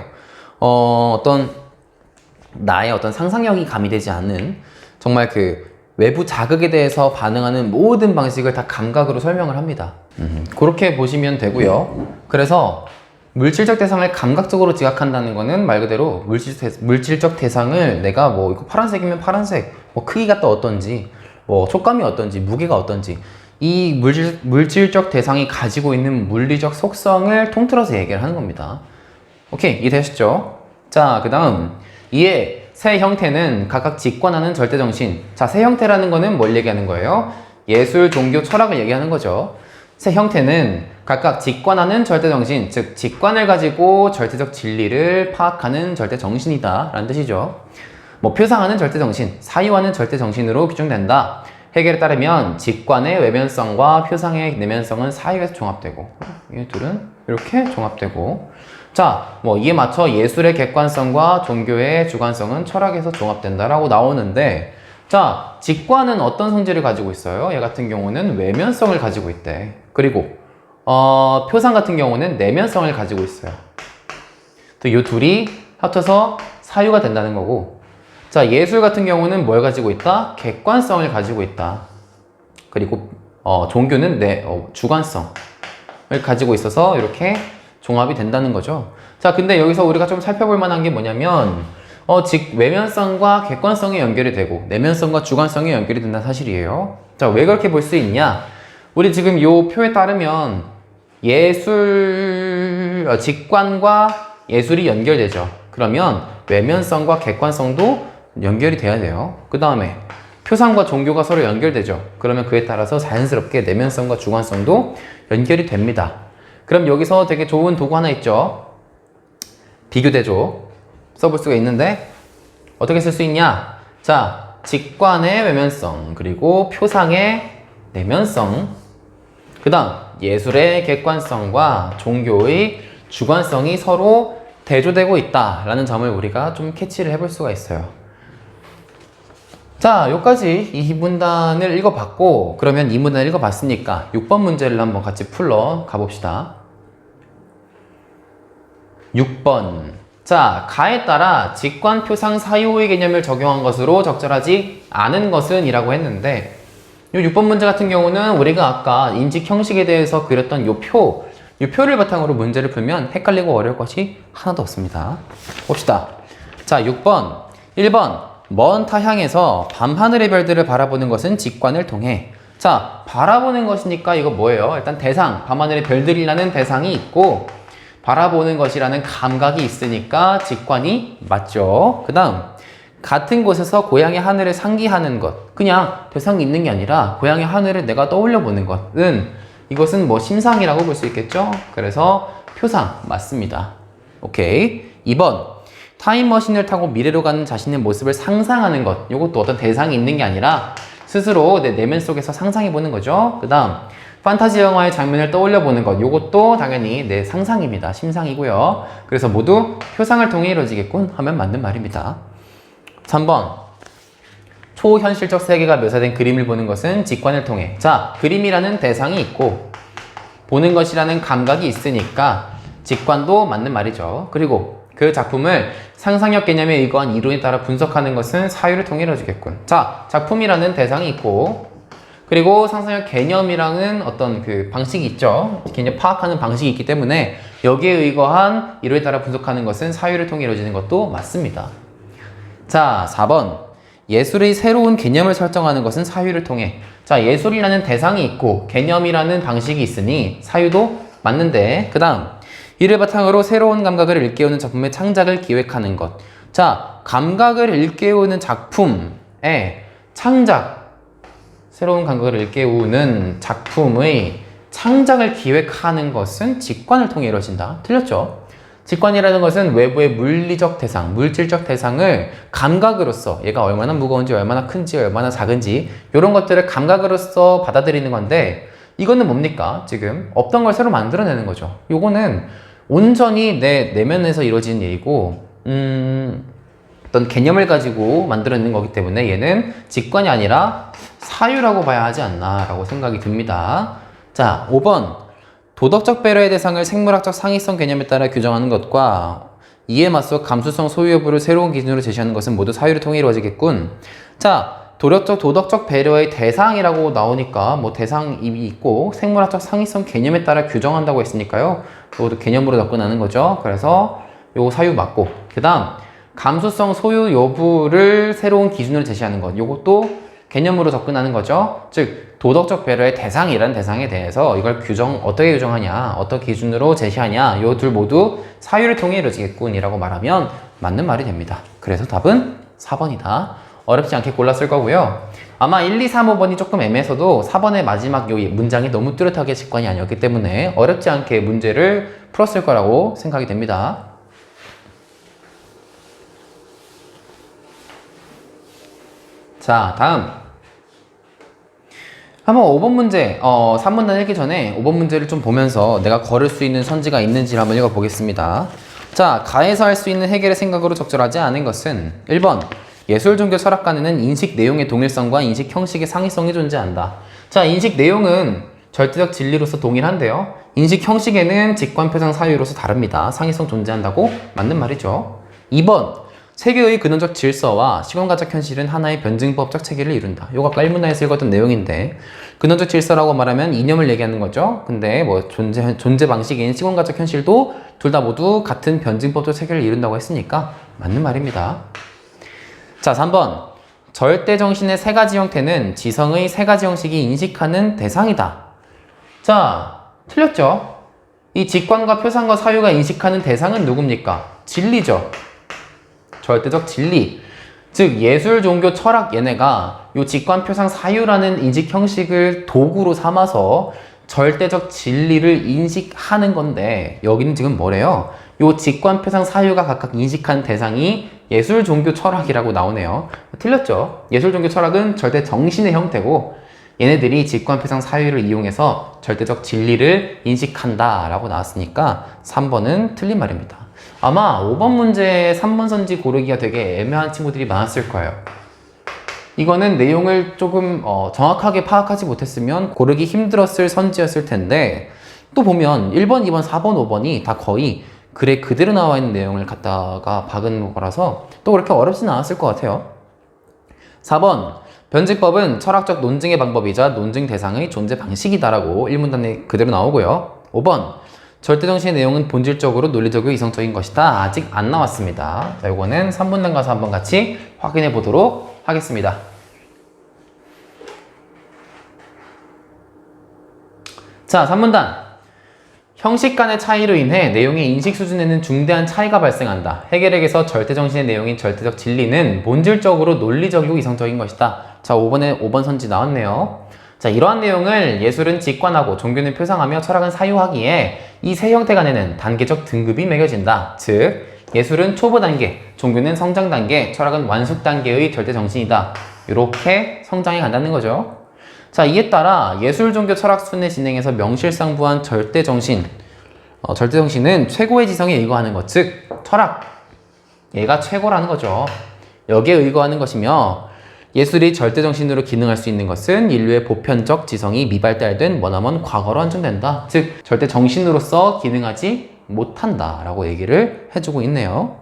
나의 어떤 상상력이 가미되지 않는, 정말 외부 자극에 대해서 반응하는 모든 방식을 다 감각으로 설명을 합니다. 그렇게 보시면 되고요. 그래서 물질적 대상을 감각적으로 지각한다는 거는 말 그대로 물질적 대상을 내가 뭐 이거 파란색이면 파란색, 뭐 크기가 또 어떤지, 뭐 촉감이 어떤지, 무게가 어떤지, 이 물질적 대상이 가지고 있는 물리적 속성을 통틀어서 얘기를 하는 겁니다. 오케이, 이해되셨죠? 자, 그 다음 이에 세 형태는 각각 직관하는 절대정신. 자, 세 형태라는 거는 뭘 얘기하는 거예요? 예술, 종교, 철학을 얘기하는 거죠. 세 형태는 각각 직관하는 절대정신, 즉 직관을 가지고 절대적 진리를 파악하는 절대정신이다 라는 뜻이죠. 뭐 표상하는 절대정신, 사유하는 절대정신으로 규정된다. 해겔에 따르면 직관의 외면성과 표상의 내면성은 사유에서 종합되고, 이 둘은 이렇게 종합되고, 자, 뭐 이에 맞춰 예술의 객관성과 종교의 주관성은 철학에서 종합된다라고 나오는데, 자, 직관은 어떤 성질을 가지고 있어요? 얘 같은 경우는 외면성을 가지고 있대. 그리고 표상 같은 경우는 내면성을 가지고 있어요. 또 이 둘이 합쳐서 사유가 된다는 거고, 자, 예술 같은 경우는 뭘 가지고 있다? 객관성을 가지고 있다. 그리고 종교는 주관성을 가지고 있어서 이렇게 종합이 된다는 거죠. 자, 근데 여기서 우리가 좀 살펴볼 만한 게 뭐냐면, 외면성과 객관성이 연결이 되고 내면성과 주관성이 연결이 된다는 사실이에요. 자, 왜 그렇게 볼 수 있냐? 우리 지금 요 표에 따르면 직관과 예술이 연결되죠. 그러면 외면성과 객관성도 연결이 돼야 돼요. 그 다음에 표상과 종교가 서로 연결되죠. 그러면 그에 따라서 자연스럽게 내면성과 주관성도 연결이 됩니다. 그럼 여기서 되게 좋은 도구 하나 있죠. 비교대조 써볼 수가 있는데 어떻게 쓸 수 있냐? 자, 직관의 외면성, 그리고 표상의 내면성, 그 다음 예술의 객관성과 종교의 주관성이 서로 대조되고 있다라는 점을 우리가 좀 캐치를 해볼 수가 있어요. 자, 여기까지 이 문단을 읽어봤고, 그러면 이 문단을 읽어봤으니까 6번 문제를 한번 같이 풀러 가봅시다. 6번. 자, 가에 따라 직관, 표상, 사유의 개념을 적용한 것으로 적절하지 않은 것은 이라고 했는데, 이 6번 문제 같은 경우는 우리가 아까 인식 형식에 대해서 그렸던 이 표를 바탕으로 문제를 풀면 헷갈리고 어려울 것이 하나도 없습니다. 봅시다. 자, 6번. 1번. 먼 타향에서 밤하늘의 별들을 바라보는 것은 직관을 통해. 자, 바라보는 것이니까 이거 뭐예요? 일단 대상, 밤하늘의 별들이라는 대상이 있고 바라보는 것이라는 감각이 있으니까 직관이 맞죠. 그 다음, 같은 곳에서 고향의 하늘을 상기하는 것. 그냥 대상이 있는 게 아니라 고향의 하늘을 내가 떠올려 보는 것은, 이것은 뭐 심상이라고 볼 수 있겠죠? 그래서 표상 맞습니다. 오케이. 2번. 타임머신을 타고 미래로 가는 자신의 모습을 상상하는 것. 이것도 어떤 대상이 있는 게 아니라 스스로 내 내면 속에서 상상해 보는 거죠. 그 다음, 판타지 영화의 장면을 떠올려 보는 것. 이것도 당연히 내 상상입니다. 심상이고요. 그래서 모두 표상을 통해 이루어지겠군 하면 맞는 말입니다. 3번. 초현실적 세계가 묘사된 그림을 보는 것은 직관을 통해. 자, 그림이라는 대상이 있고 보는 것이라는 감각이 있으니까 직관도 맞는 말이죠. 그리고 그 작품을 상상력 개념에 의거한 이론에 따라 분석하는 것은 사유를 통해 이루어지겠군. 자, 작품이라는 대상이 있고, 그리고 상상력 개념이라는 어떤 그 방식이 있죠. 개념 파악하는 방식이 있기 때문에 여기에 의거한 이론에 따라 분석하는 것은 사유를 통해 이루어지는 것도 맞습니다. 자, 4번. 예술의 새로운 개념을 설정하는 것은 사유를 통해. 자, 예술이라는 대상이 있고 개념이라는 방식이 있으니 사유도 맞는데, 그 다음, 이를 바탕으로 새로운 감각을 일깨우는 작품의 창작을 기획하는 것. 자, 감각을 일깨우는 작품의 창작, 새로운 감각을 일깨우는 작품의 창작을 기획하는 것은 직관을 통해 이루어진다. 틀렸죠? 직관이라는 것은 외부의 물리적 대상, 물질적 대상을 감각으로서, 얘가 얼마나 무거운지, 얼마나 큰지, 얼마나 작은지 이런 것들을 감각으로서 받아들이는 건데, 이거는 뭡니까? 지금 없던 걸 새로 만들어내는 거죠. 요거는 온전히 내 내면에서 이루어지는 일이고, 어떤 개념을 가지고 만들어내는 거기 때문에 얘는 직관이 아니라 사유라고 봐야 하지 않나 라고 생각이 듭니다. 자, 5번. 도덕적 배려의 대상을 생물학적 상위성 개념에 따라 규정하는 것과 이에 맞서 감수성 소유 여부를 새로운 기준으로 제시하는 것은 모두 사유를 통해 이루어지겠군. 자, 도덕적 배려의 대상이라고 나오니까 뭐 대상이 있고 생물학적 상위성 개념에 따라 규정한다고 했으니까요. 그것도 개념으로 접근하는 거죠. 그래서 요거 사유 맞고, 그 다음 감수성 소유 여부를 새로운 기준으로 제시하는 것. 요것도 개념으로 접근하는 거죠. 즉 도덕적 배려의 대상이라는 대상에 대해서 이걸 어떻게 규정하냐, 어떤 기준으로 제시하냐, 요 둘 모두 사유를 통해 이루어지겠군 이라고 말하면 맞는 말이 됩니다. 그래서 답은 4번이다. 어렵지 않게 골랐을 거고요. 아마 1, 2, 3, 5번이 조금 애매해서도 4번의 마지막 요 문장이 너무 뚜렷하게 직관이 아니었기 때문에 어렵지 않게 문제를 풀었을 거라고 생각이 됩니다. 자, 다음. 한번 5번 문제, 3문단 읽기 전에 5번 문제를 좀 보면서 내가 걸을 수 있는 선지가 있는지를 한번 읽어보겠습니다. 자, 가에서 할 수 있는 해결의 생각으로 적절하지 않은 것은 1번. 예술, 종교, 철학관에는 인식 내용의 동일성과 인식 형식의 상이성이 존재한다. 자, 인식 내용은 절대적 진리로서 동일한데요. 인식 형식에는 직관, 표상, 사유로서 다릅니다. 상이성 존재한다고? 맞는 말이죠. 2번. 세계의 근원적 질서와 시공간적 현실은 하나의 변증법적 체계를 이룬다. 요거 아까 1문단에서 읽었던 내용인데, 근원적 질서라고 말하면 이념을 얘기하는 거죠. 근데 뭐 존재 방식인 시공간적 현실도 둘 다 모두 같은 변증법적 체계를 이룬다고 했으니까 맞는 말입니다. 자, 3번. 절대 정신의 세 가지 형태는 지성의 세 가지 형식이 인식하는 대상이다. 자, 틀렸죠? 이 직관과 표상과 사유가 인식하는 대상은 누굽니까? 진리죠. 절대적 진리. 즉 예술, 종교, 철학 얘네가 이 직관, 표상, 사유라는 인식 형식을 도구로 삼아서 절대적 진리를 인식하는 건데, 여기는 지금 뭐래요? 이 직관, 표상, 사유가 각각 인식하는 대상이 예술, 종교, 철학이라고 나오네요. 틀렸죠? 예술, 종교, 철학은 절대 정신의 형태고, 얘네들이 직관표상 사유를 이용해서 절대적 진리를 인식한다 라고 나왔으니까 3번은 틀린 말입니다. 아마 5번 문제에 3번 선지 고르기가 되게 애매한 친구들이 많았을 거예요. 이거는 내용을 조금 정확하게 파악하지 못했으면 고르기 힘들었을 선지였을 텐데, 또 보면 1번, 2번, 4번, 5번이 다 거의 글에 그대로 나와 있는 내용을 갖다가 박은 거라서 또 그렇게 어렵진 않았을 것 같아요. 4번, 변증법은 철학적 논증의 방법이자 논증 대상의 존재 방식이다라고 1문단에 그대로 나오고요. 5번, 절대정신의 내용은 본질적으로 논리적이고 이성적인 것이다. 아직 안 나왔습니다. 자, 이거는 3문단 가서 한번 같이 확인해 보도록 하겠습니다. 자, 3문단. 형식 간의 차이로 인해 내용의 인식 수준에는 중대한 차이가 발생한다. 해결액에서 절대정신의 내용인 절대적 진리는 본질적으로 논리적이고 이성적인 것이다. 자, 5번 선지 나왔네요. 자, 이러한 내용을 예술은 직관하고 종교는 표상하며 철학은 사유하기에 이 세 형태 간에는 단계적 등급이 매겨진다. 즉, 예술은 초보 단계, 종교는 성장 단계, 철학은 완숙 단계의 절대정신이다. 이렇게 성장해 간다는 거죠. 자, 이에 따라 예술, 종교, 철학 순회 진행에서 명실상부한 절대정신은 최고의 지성에 의거하는 것, 즉 철학, 얘가 최고라는 거죠. 여기에 의거하는 것이며, 예술이 절대정신으로 기능할 수 있는 것은 인류의 보편적 지성이 미발달된 머나먼 과거로 한정된다. 즉 절대정신으로서 기능하지 못한다 라고 얘기를 해주고 있네요.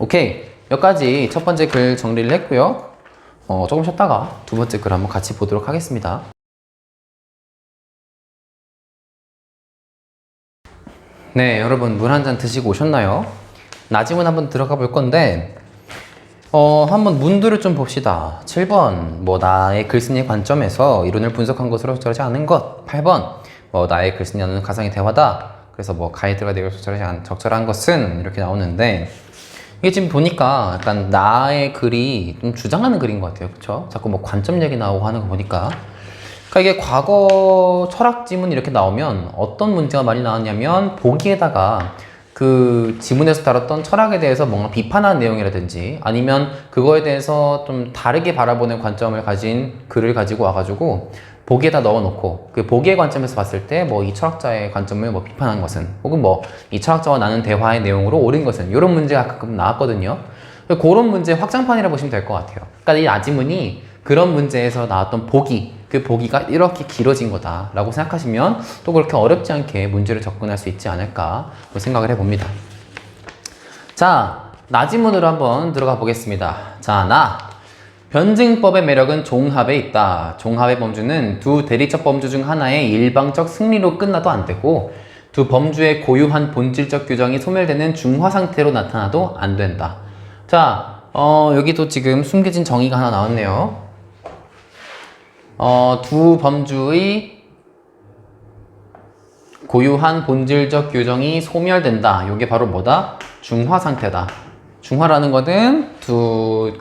오케이, 여기까지 첫 번째 글 정리를 했고요. 조금 쉬었다가 두 번째 글 한번 같이 보도록 하겠습니다. 네, 여러분 물 한 잔 드시고 오셨나요? 나지문 한번 들어가 볼 건데, 한번 문들을 좀 봅시다. 7번, 나의 글쓴이의 관점에서 이론을 분석한 것으로 적절하지 않은 것. 8번, 나의 글쓴이는 가상의 대화다. 그래서 가이드가 되고 적절한 것은 이렇게 나오는데, 이게 지금 보니까 약간 나의 글이 좀 주장하는 글인 것 같아요. 그쵸? 자꾸 관점 얘기 나오고 하는 거 보니까. 그러니까 이게 과거 철학 지문 이렇게 나오면 어떤 문제가 많이 나왔냐면, 보기에다가 그 지문에서 다뤘던 철학에 대해서 뭔가 비판하는 내용이라든지 아니면 그거에 대해서 좀 다르게 바라보는 관점을 가진 글을 가지고 와가지고 보기에다 넣어놓고, 그 보기의 관점에서 봤을 때 이 철학자의 관점을 비판한 것은, 혹은 이 철학자와 나눈 대화의 내용으로 옳은 것은, 이런 문제가 가끔 나왔거든요. 그런 문제 확장판이라 보시면 될 것 같아요. 그러니까 이 나지문이 그런 문제에서 나왔던 그 보기가 이렇게 길어진 거다라고 생각하시면 또 그렇게 어렵지 않게 문제를 접근할 수 있지 않을까 생각을 해봅니다. 자, 나지문으로 한번 들어가 보겠습니다. 자, 변증법의 매력은 종합에 있다. 종합의 범주는 두 대리적 범주 중 하나의 일방적 승리로 끝나도 안 되고, 두 범주의 고유한 본질적 규정이 소멸되는 중화 상태로 나타나도 안 된다. 자, 여기도 지금 숨겨진 정의가 하나 나왔네요. 두 범주의 고유한 본질적 규정이 소멸된다. 이게 바로 뭐다? 중화 상태다. 중화라는 것은 두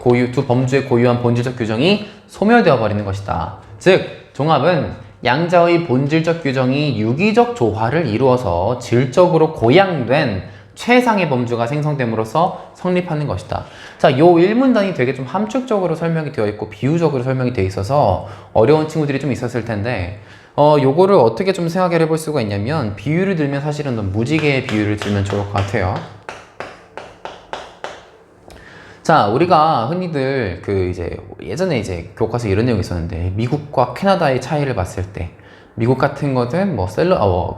범주의 고유한 본질적 규정이 소멸되어 버리는 것이다. 즉, 종합은 양자의 본질적 규정이 유기적 조화를 이루어서 질적으로 고양된 최상의 범주가 생성됨으로써 성립하는 것이다. 자, 요 1문단이 되게 좀 함축적으로 설명이 되어 있고 비유적으로 설명이 되어 있어서 어려운 친구들이 좀 있었을 텐데, 요거를 어떻게 좀 생각을 해볼 수가 있냐면, 비유를 들면 사실은 무지개의 비유를 들면 좋을 것 같아요. 자, 우리가 흔히들 예전에 교과서에 이런 내용이 있었는데, 미국과 캐나다의 차이를 봤을 때 미국 같은 것은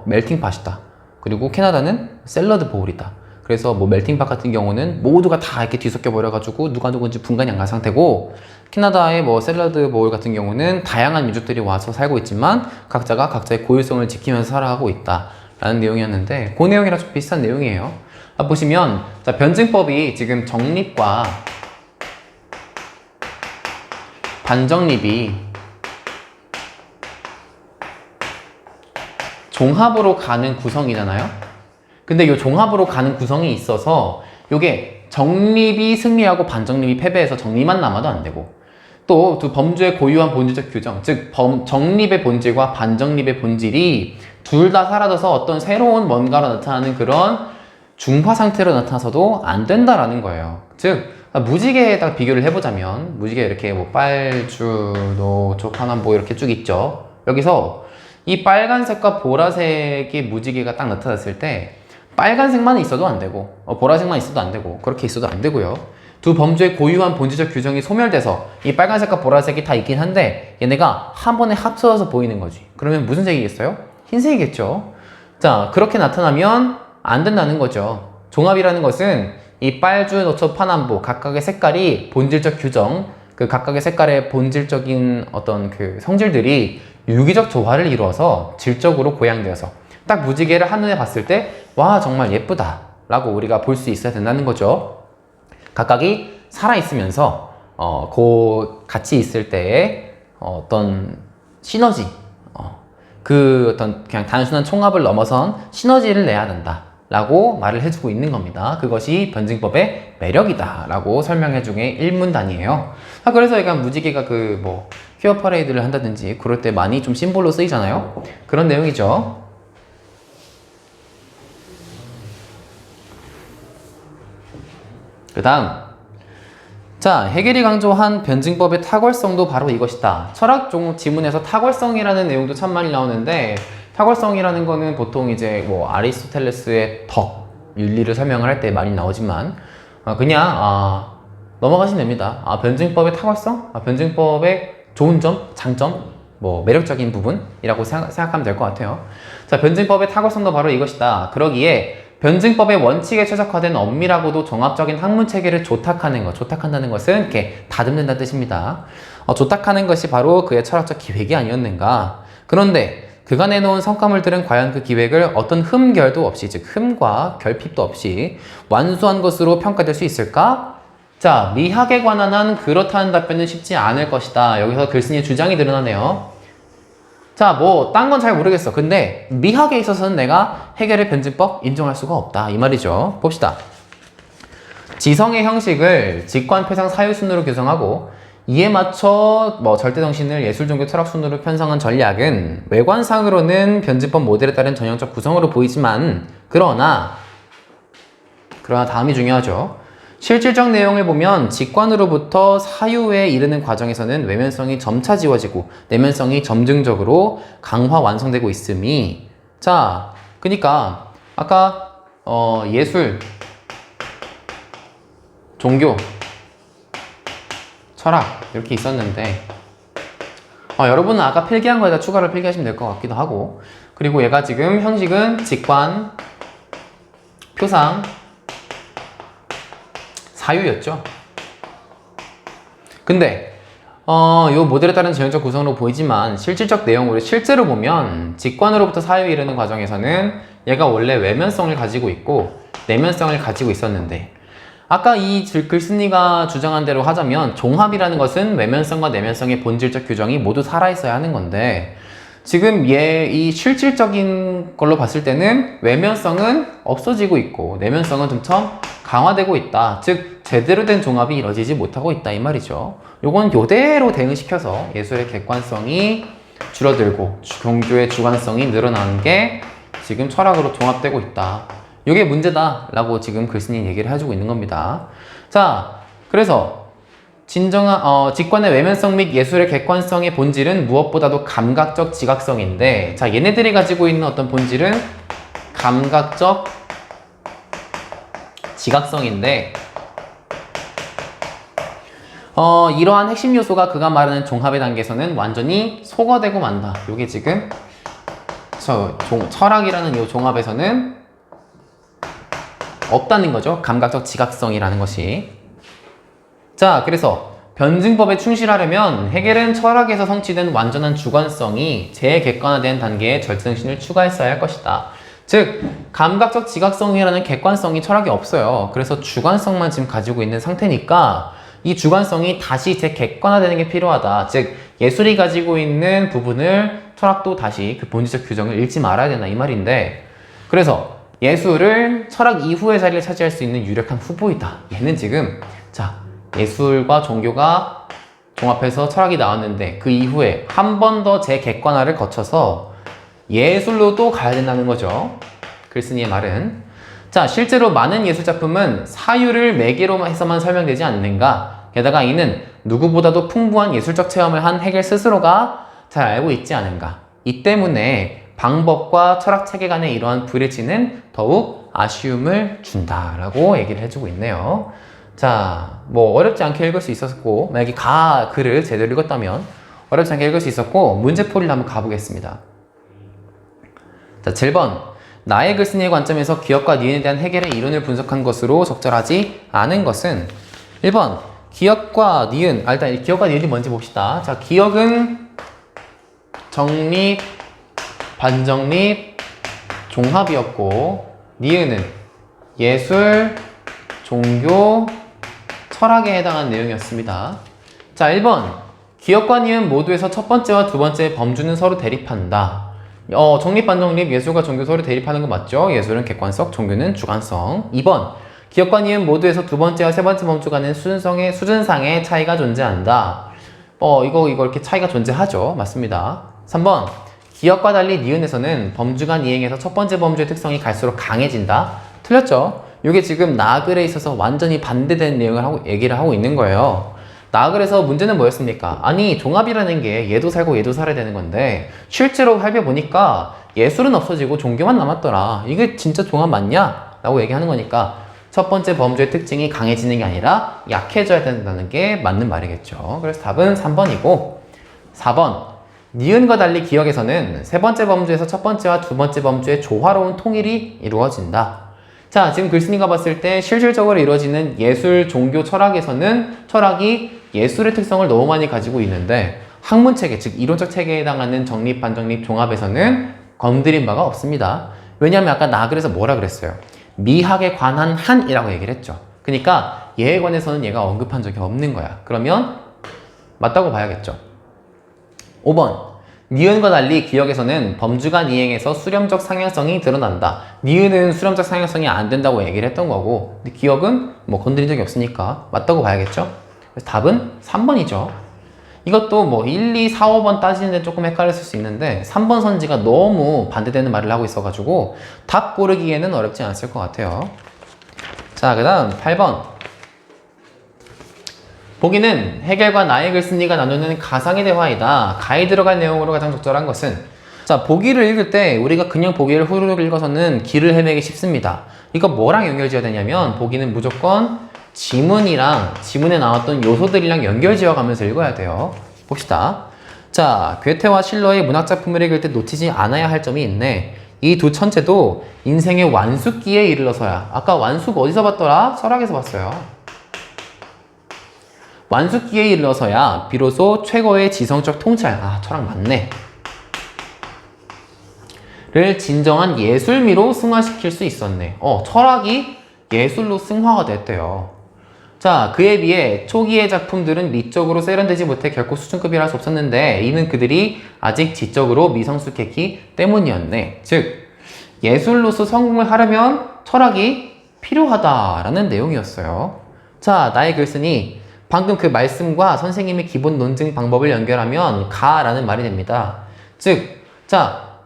멜팅팟이다. 그리고 캐나다는 샐러드 보울이다. 그래서 멜팅팟 같은 경우는 모두가 다 이렇게 뒤섞여 버려가지고 누가 누군지 분간이 안 간 상태고, 캐나다의 샐러드 보울 같은 경우는 다양한 민족들이 와서 살고 있지만 각자가 각자의 고유성을 지키면서 살아가고 있다 라는 내용이었는데, 그 내용이랑 좀 비슷한 내용이에요. 보시면, 자, 변증법이 지금 정립과 반정립이 종합으로 가는 구성이잖아요. 근데 이 종합으로 가는 구성이 있어서 요게 정립이 승리하고 반정립이 패배해서 정립만 남아도 안 되고, 또 두 범주의 고유한 본질적 규정, 즉 정립의 본질과 반정립의 본질이 둘 다 사라져서 어떤 새로운 뭔가로 나타나는 그런 중화 상태로 나타나서도 안 된다라는 거예요. 즉 무지개에 딱 비교를 해보자면, 무지개 이렇게 뭐 빨주, 노초, 파남보 이렇게 쭉 있죠. 여기서 이 빨간색과 보라색의 무지개가 딱 나타났을 때 빨간색만 있어도 안 되고 보라색만 있어도 안 되고 그렇게 있어도 안 되고요. 두 범주의 고유한 본질적 규정이 소멸돼서 이 빨간색과 보라색이 다 있긴 한데 얘네가 한 번에 합쳐져서 보이는 거지. 그러면 무슨 색이겠어요? 흰색이겠죠. 자, 그렇게 나타나면 안 된다는 거죠. 종합이라는 것은 이 빨주, 노초, 파남보 각각의 색깔이 본질적 규정, 그 각각의 색깔의 본질적인 어떤 그 성질들이 유기적 조화를 이루어서 질적으로 고양되어서 딱 무지개를 한눈에 봤을 때 와 정말 예쁘다 라고 우리가 볼 수 있어야 된다는 거죠. 각각이 살아있으면서 같이 있을 때의 어떤 시너지, 그 어떤 그냥 단순한 총합을 넘어선 시너지를 내야 된다 라고 말을 해주고 있는 겁니다. 그것이 변증법의 매력이다 라고 설명해 중에 1문단이에요. 그래서 약간 무지개가 그 뭐 퀴어 퍼레이드를 한다든지 그럴 때 많이 좀 심볼로 쓰이잖아요. 그런 내용이죠. 그 다음, 자, 해겔이 강조한 변증법의 탁월성도 바로 이것이다. 철학 지문에서 탁월성이라는 내용도 참 많이 나오는데, 탁월성이라는 거는 보통 이제 뭐 아리스토텔레스의 덕, 윤리를 설명을 할 때 많이 나오지만 그냥 넘어가시면 됩니다. 변증법의 탁월성? 변증법의 좋은 점, 장점, 뭐 매력적인 부분이라고 생각하면 될 것 같아요. 자, 변증법의 탁월성도 바로 이것이다. 그러기에 변증법의 원칙에 최적화된 엄밀하고도 종합적인 학문 체계를 조탁하는 것. 조탁한다는 것은 이렇게 다듬는다는 뜻입니다. 조탁하는 것이 바로 그의 철학적 기획이 아니었는가. 그런데 그가 내놓은 성과물들은 과연 그 기획을 어떤 흠결도 없이, 즉 흠과 결핍도 없이 완수한 것으로 평가될 수 있을까? 자, 미학에 관한 한 그렇다는 답변은 쉽지 않을 것이다. 여기서 글쓴이의 주장이 드러나네요. 자, 뭐 딴 건 잘 모르겠어. 근데 미학에 있어서는 내가 해겔의 변증법 인정할 수가 없다 이 말이죠. 봅시다. 지성의 형식을 직관, 표상, 사유 순으로 규정하고 이에 맞춰 뭐 절대정신을 예술, 종교, 철학 순으로 편성한 전략은 외관상으로는 변증법 모델에 따른 전형적 구성으로 보이지만 그러나 다음이 중요하죠. 실질적 내용을 보면 직관으로부터 사유에 이르는 과정에서는 외면성이 점차 지워지고 내면성이 점증적으로 강화 완성되고 있음이, 자, 그러니까 아까 예술, 종교, 철학 이렇게 있었는데 여러분은 아까 필기한 거에다 추가로 필기하시면 될 것 같기도 하고, 그리고 얘가 지금 형식은 직관, 표상, 사유였죠. 근데 요 모델에 따른 전형적 구성으로 보이지만 실질적 내용으로 실제로 보면 직관으로부터 사유에 이르는 과정에서는 얘가 원래 외면성을 가지고 있고 내면성을 가지고 있었는데, 아까 이 글쓴이가 주장한 대로 하자면 종합이라는 것은 외면성과 내면성의 본질적 규정이 모두 살아있어야 하는 건데, 지금 이 실질적인 걸로 봤을 때는 외면성은 없어지고 있고 내면성은 점점 강화되고 있다. 즉 제대로 된 종합이 이루어지지 못하고 있다 이 말이죠. 요건 요대로 대응시켜서 예술의 객관성이 줄어들고 종교의 주관성이 늘어나는 게 지금 철학으로 종합되고 있다. 이게 문제다 라고 지금 글쓴이 얘기를 해주고 있는 겁니다. 자, 그래서 진정한 직관의 외면성 및 예술의 객관성의 본질은 무엇보다도 감각적 지각성인데, 자, 얘네들이 가지고 있는 어떤 본질은 감각적 지각성인데, 이러한 핵심 요소가 그가 말하는 종합의 단계에서는 완전히 소거되고 만다. 요게 지금 철학이라는 요 종합에서는 없다는 거죠. 감각적 지각성이라는 것이. 자, 그래서 변증법에 충실하려면 해겔은 철학에서 성취된 완전한 주관성이 재객관화된 단계에 절대정신을 추가했어야 할 것이다. 즉 감각적 지각성이라는 객관성이 철학에 없어요. 그래서 주관성만 지금 가지고 있는 상태니까 이 주관성이 다시 재객관화되는 게 필요하다. 즉 예술이 가지고 있는 부분을 철학도 다시 그 본질적 규정을 잃지 말아야 된다 이 말인데, 그래서 예술을 철학 이후의 자리를 차지할 수 있는 유력한 후보이다. 얘는 지금 예술과 종교가 종합해서 철학이 나왔는데 그 이후에 한 번 더 재객관화를 거쳐서 예술로도 가야 된다는 거죠. 글쓴이의 말은. 자, 실제로 많은 예술작품은 사유를 매개로 해서만 설명되지 않는가. 게다가 이는 누구보다도 풍부한 예술적 체험을 한 헤겔 스스로가 잘 알고 있지 않은가. 이 때문에 방법과 철학 체계 간의 이러한 불일치는 더욱 아쉬움을 준다라고 얘기를 해주고 있네요. 자, 뭐 어렵지 않게 읽을 수 있었고, 만약에 글을 제대로 읽었다면 어렵지 않게 읽을 수 있었고, 문제풀이를 한번 가보겠습니다. 자, 7번. 나의 글쓴이의 관점에서 기억과 니은에 대한 해결의 이론을 분석한 것으로 적절하지 않은 것은 1번. 기억과 니은. 일단 기억과 니은이 뭔지 봅시다. 자, 기억은 정립, 반정립, 종합이었고, 니은은 예술, 종교, 철학에 해당하는 내용이었습니다. 자, 1번. 기억과 니은 모두에서 첫 번째와 두 번째의 범주는 서로 대립한다. 정립, 반정립, 예술과 종교 서로 대립하는 거 맞죠? 예술은 객관성, 종교는 주관성. 2번. 기억과 니은 모두에서 두 번째와 세 번째 범주 간의 수준상의 차이가 존재한다. 이거 이렇게 차이가 존재하죠. 맞습니다. 3번. 기억과 달리 니은에서는 범주간 이행에서 첫 번째 범주의 특성이 갈수록 강해진다. 틀렸죠? 이게 지금 나글에 있어서 완전히 반대되는 내용을 얘기를 하고 있는 거예요. 나글에서 문제는 뭐였습니까? 아니, 종합이라는 게 얘도 살고 얘도 살아야 되는 건데 실제로 살펴보니까 예술은 없어지고 종교만 남았더라. 이게 진짜 종합 맞냐? 라고 얘기하는 거니까 첫 번째 범주의 특징이 강해지는 게 아니라 약해져야 된다는 게 맞는 말이겠죠. 그래서 답은 3번이고 4번. 니은과 달리 기억에서는 세 번째 범주에서 첫 번째와 두 번째 범주의 조화로운 통일이 이루어진다. 자, 지금 글쓴이가 봤을 때 실질적으로 이루어지는 예술, 종교, 철학에서는 철학이 예술의 특성을 너무 많이 가지고 있는데 학문체계, 즉 이론적 체계에 해당하는 정립, 반정립, 종합에서는 건드린 바가 없습니다. 왜냐하면 아까 나글에서 뭐라 그랬어요? 미학에 관한 한이라고 얘기를 했죠. 그러니까 얘에 관해서는 얘가 언급한 적이 없는 거야. 그러면 맞다고 봐야겠죠. 5번. 니은과 달리 기억에서는 범주간 이행에서 수렴적 상향성이 드러난다. 니은은 수렴적 상향성이 안 된다고 얘기를 했던 거고, 근데 기억은 뭐 건드린 적이 없으니까 맞다고 봐야겠죠? 그래서 답은 3번이죠. 이것도 뭐 1, 2, 4, 5번 따지는데 조금 헷갈렸을 수 있는데 3번 선지가 너무 반대되는 말을 하고 있어가지고 답 고르기에는 어렵지 않았을 것 같아요. 자, 그 다음 8번. 보기는 해겔과 나의 글쓴이가 나누는 가상의 대화이다. 가에 들어갈 내용으로 가장 적절한 것은, 자, 보기를 읽을 때 우리가 그냥 보기를 후루룩 읽어서는 길을 헤매기 쉽습니다. 이거 뭐랑 연결지어야 되냐면 보기는 무조건 지문이랑 지문에 나왔던 요소들이랑 연결지어 가면서 읽어야 돼요. 봅시다. 자, 괴테와 실러의 문학작품을 읽을 때 놓치지 않아야 할 점이 있네. 이 두 천체도 인생의 완숙기에 이르러서야. 아까 완숙 어디서 봤더라? 철학에서 봤어요. 완숙기에 이르러서야 비로소 최고의 지성적 통찰, 철학 맞네, 를 진정한 예술미로 승화시킬 수 있었네. 철학이 예술로 승화가 됐대요. 자, 그에 비해 초기의 작품들은 미적으로 세련되지 못해 결코 수준급이라 할 수 없었는데 이는 그들이 아직 지적으로 미성숙했기 때문이었네. 즉, 예술로서 성공을 하려면 철학이 필요하다라는 내용이었어요. 자, 나의 글쓴이 방금 그 말씀과 선생님의 기본 논증 방법을 연결하면 가라는 말이 됩니다. 즉, 자,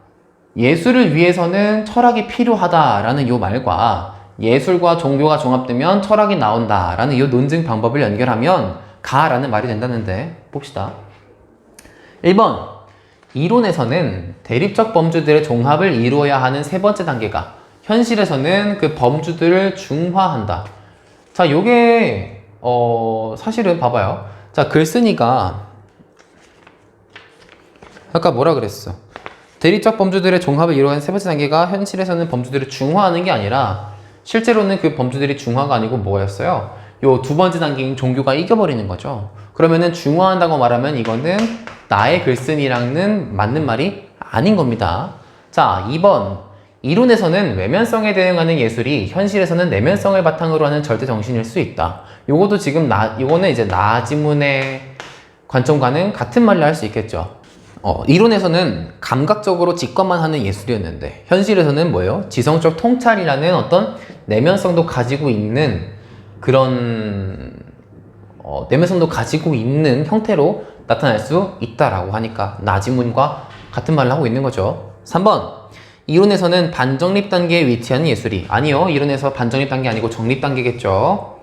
예술을 위해서는 철학이 필요하다라는 이 말과 예술과 종교가 종합되면 철학이 나온다라는 이 논증 방법을 연결하면 가라는 말이 된다는데 봅시다. 1번. 이론에서는 대립적 범주들의 종합을 이루어야 하는 세 번째 단계가 현실에서는 그 범주들을 중화한다. 자, 요게 사실은 봐봐요. 자, 글쓴이가 아까 뭐라 그랬어? 대립적 범주들의 종합을 이루어가는 세 번째 단계가 현실에서는 범주들을 중화하는 게 아니라 실제로는 그 범주들이 중화가 아니고 뭐였어요? 요 두 번째 단계인 종교가 이겨버리는 거죠. 그러면은 중화한다고 말하면 이거는 나의 글쓴이랑은 맞는 말이 아닌 겁니다. 자, 2번. 이론에서는 외면성에 대응하는 예술이 현실에서는 내면성을 바탕으로 하는 절대 정신일 수 있다. 요것도 지금 이거는 이제 나지문의 관점과는 같은 말을 할 수 있겠죠. 이론에서는 감각적으로 직관만 하는 예술이었는데 현실에서는 뭐예요? 지성적 통찰이라는 어떤 내면성도 가지고 있는 그런 내면성도 가지고 있는 형태로 나타날 수 있다라고 하니까 나지문과 같은 말을 하고 있는 거죠. 3번. 이론에서는 반정립 단계에 위치한 예술이. 아니요, 이론에서 반정립 단계 아니고 정립 단계겠죠.